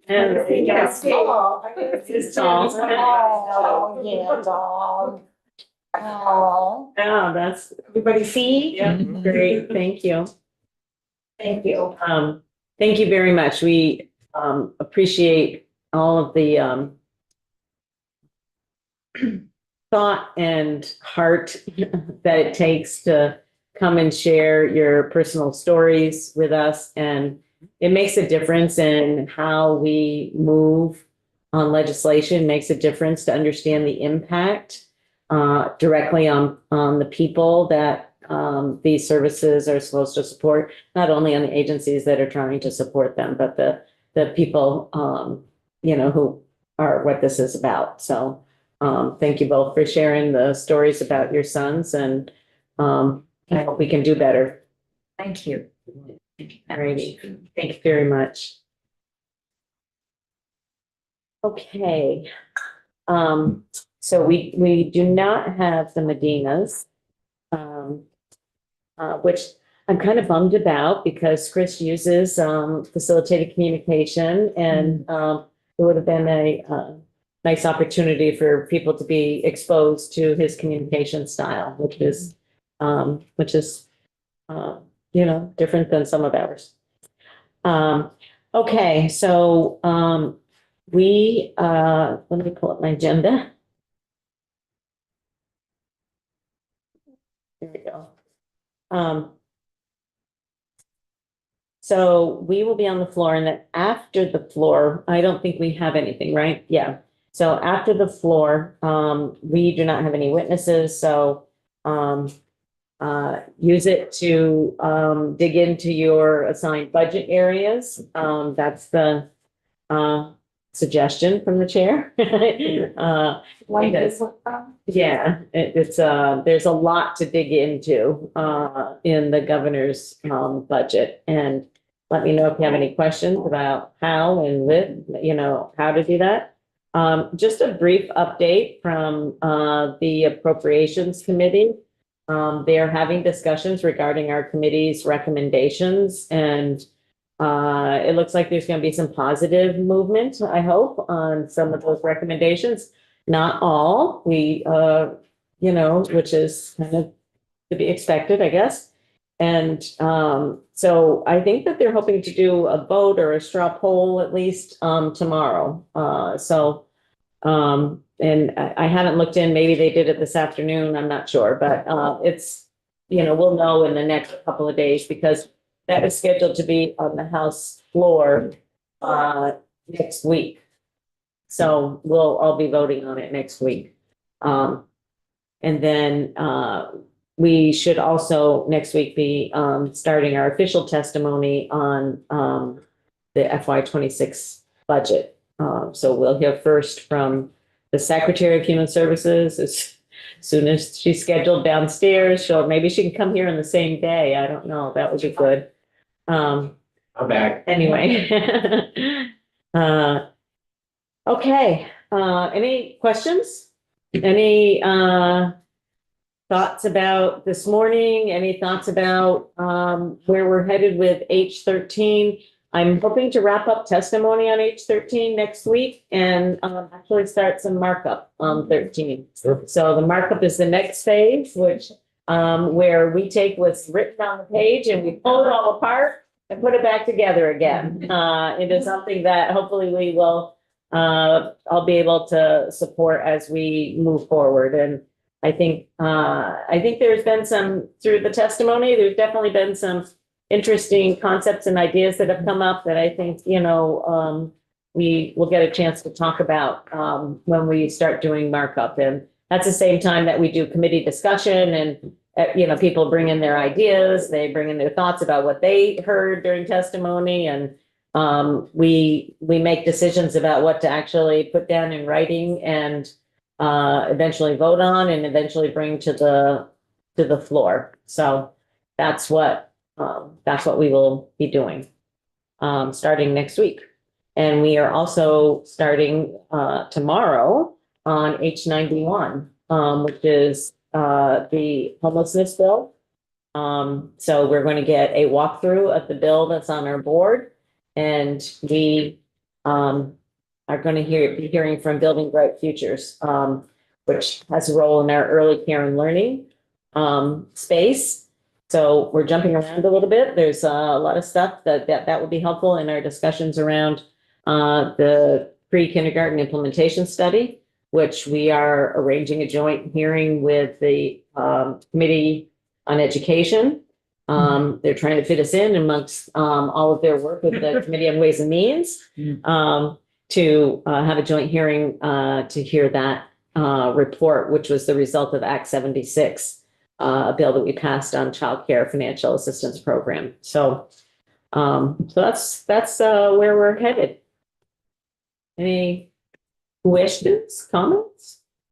Yes. It's tall. Oh, yeah, dog. Oh, Oh, that's, everybody see? yeah, great, thank you. Thank you. Thank you very much. We, appreciate all of the, thought and heart that it takes to come and share your personal stories with us. And it makes a difference in how we move on legislation, makes a difference to understand the impact directly on the people that these services are supposed to support, not only on the agencies that are trying to support them, but the people, who are what this is about. So thank you both for sharing the stories about your sons, and I hope we can do better. Thank you. Alrighty, thank you very much. Okay. So we do not have the Medinas, which I'm kind of bummed about because Chris uses facilitated communication, and it would have been a nice opportunity for people to be exposed to his communication style, which is different than some of ours. Okay, so let me pull up my agenda. There we go. So we will be on the floor, and then after the floor, I don't think we have anything, right? Yeah. So after the floor, we do not have any witnesses, so use it to dig into your assigned budget areas. That's the suggestion from the chair. Because, yeah, it's there's a lot to dig into in the governor's budget. And let me know if you have any questions about how and how to do that. Just a brief update from the Appropriations Committee. They are having discussions regarding our committee's recommendations, and it looks like there's going to be some positive movement, I hope, on some of those recommendations. Not all, which is kind of to be expected, I guess. And so I think that they're hoping to do a vote or a straw poll at least tomorrow. And I haven't looked in, maybe they did it this afternoon, I'm not sure, but it's, we'll know in the next couple of days, because that is scheduled to be on the House floor next week. So I'll be voting on it next week. And then we should also next week be starting our official testimony on the FY26 budget. So we'll hear first from the Secretary of Human Services as soon as she's scheduled downstairs. Maybe she can come here on the same day. I don't know. That would be good. I'm back. Anyway. Okay. Any questions? Any thoughts about this morning? Any thoughts about where we're headed with H13? I'm hoping to wrap up testimony on H13 next week and actually start some markup on 13. Sure. So the markup is the next phase, which where we take what's written on the page and we pull it all apart and put it back together again into something that hopefully we will I'll be able to support as we move forward. And I think there's been some, through the testimony, there's definitely been some interesting concepts and ideas that have come up that I think, we will get a chance to talk about when we start doing markup. And that's the same time that we do committee discussion, and people bring in their ideas, they bring in their thoughts about what they heard during testimony, and we make decisions about what to actually put down in writing and eventually vote on and eventually bring to the floor. So that's what we will be doing, starting next week. And we are also starting, tomorrow on H91, which is, the homelessness bill. So we're going to get a walkthrough of the bill that's on our board. And we, are going to be hearing from Building Bright Futures, which has a role in our early care and learning, space. So we're jumping around a little bit. There's a lot of stuff that will be helpful in our discussions around the pre-kindergarten implementation study, which we are arranging a joint hearing with the Committee on Education. They're trying to fit us in amongst all of their work with the Committee on Ways and Means to have a joint hearing to hear that report, which was the result of Act 76. A bill that we passed on childcare financial assistance program. So that's where we're headed. Any questions, comments?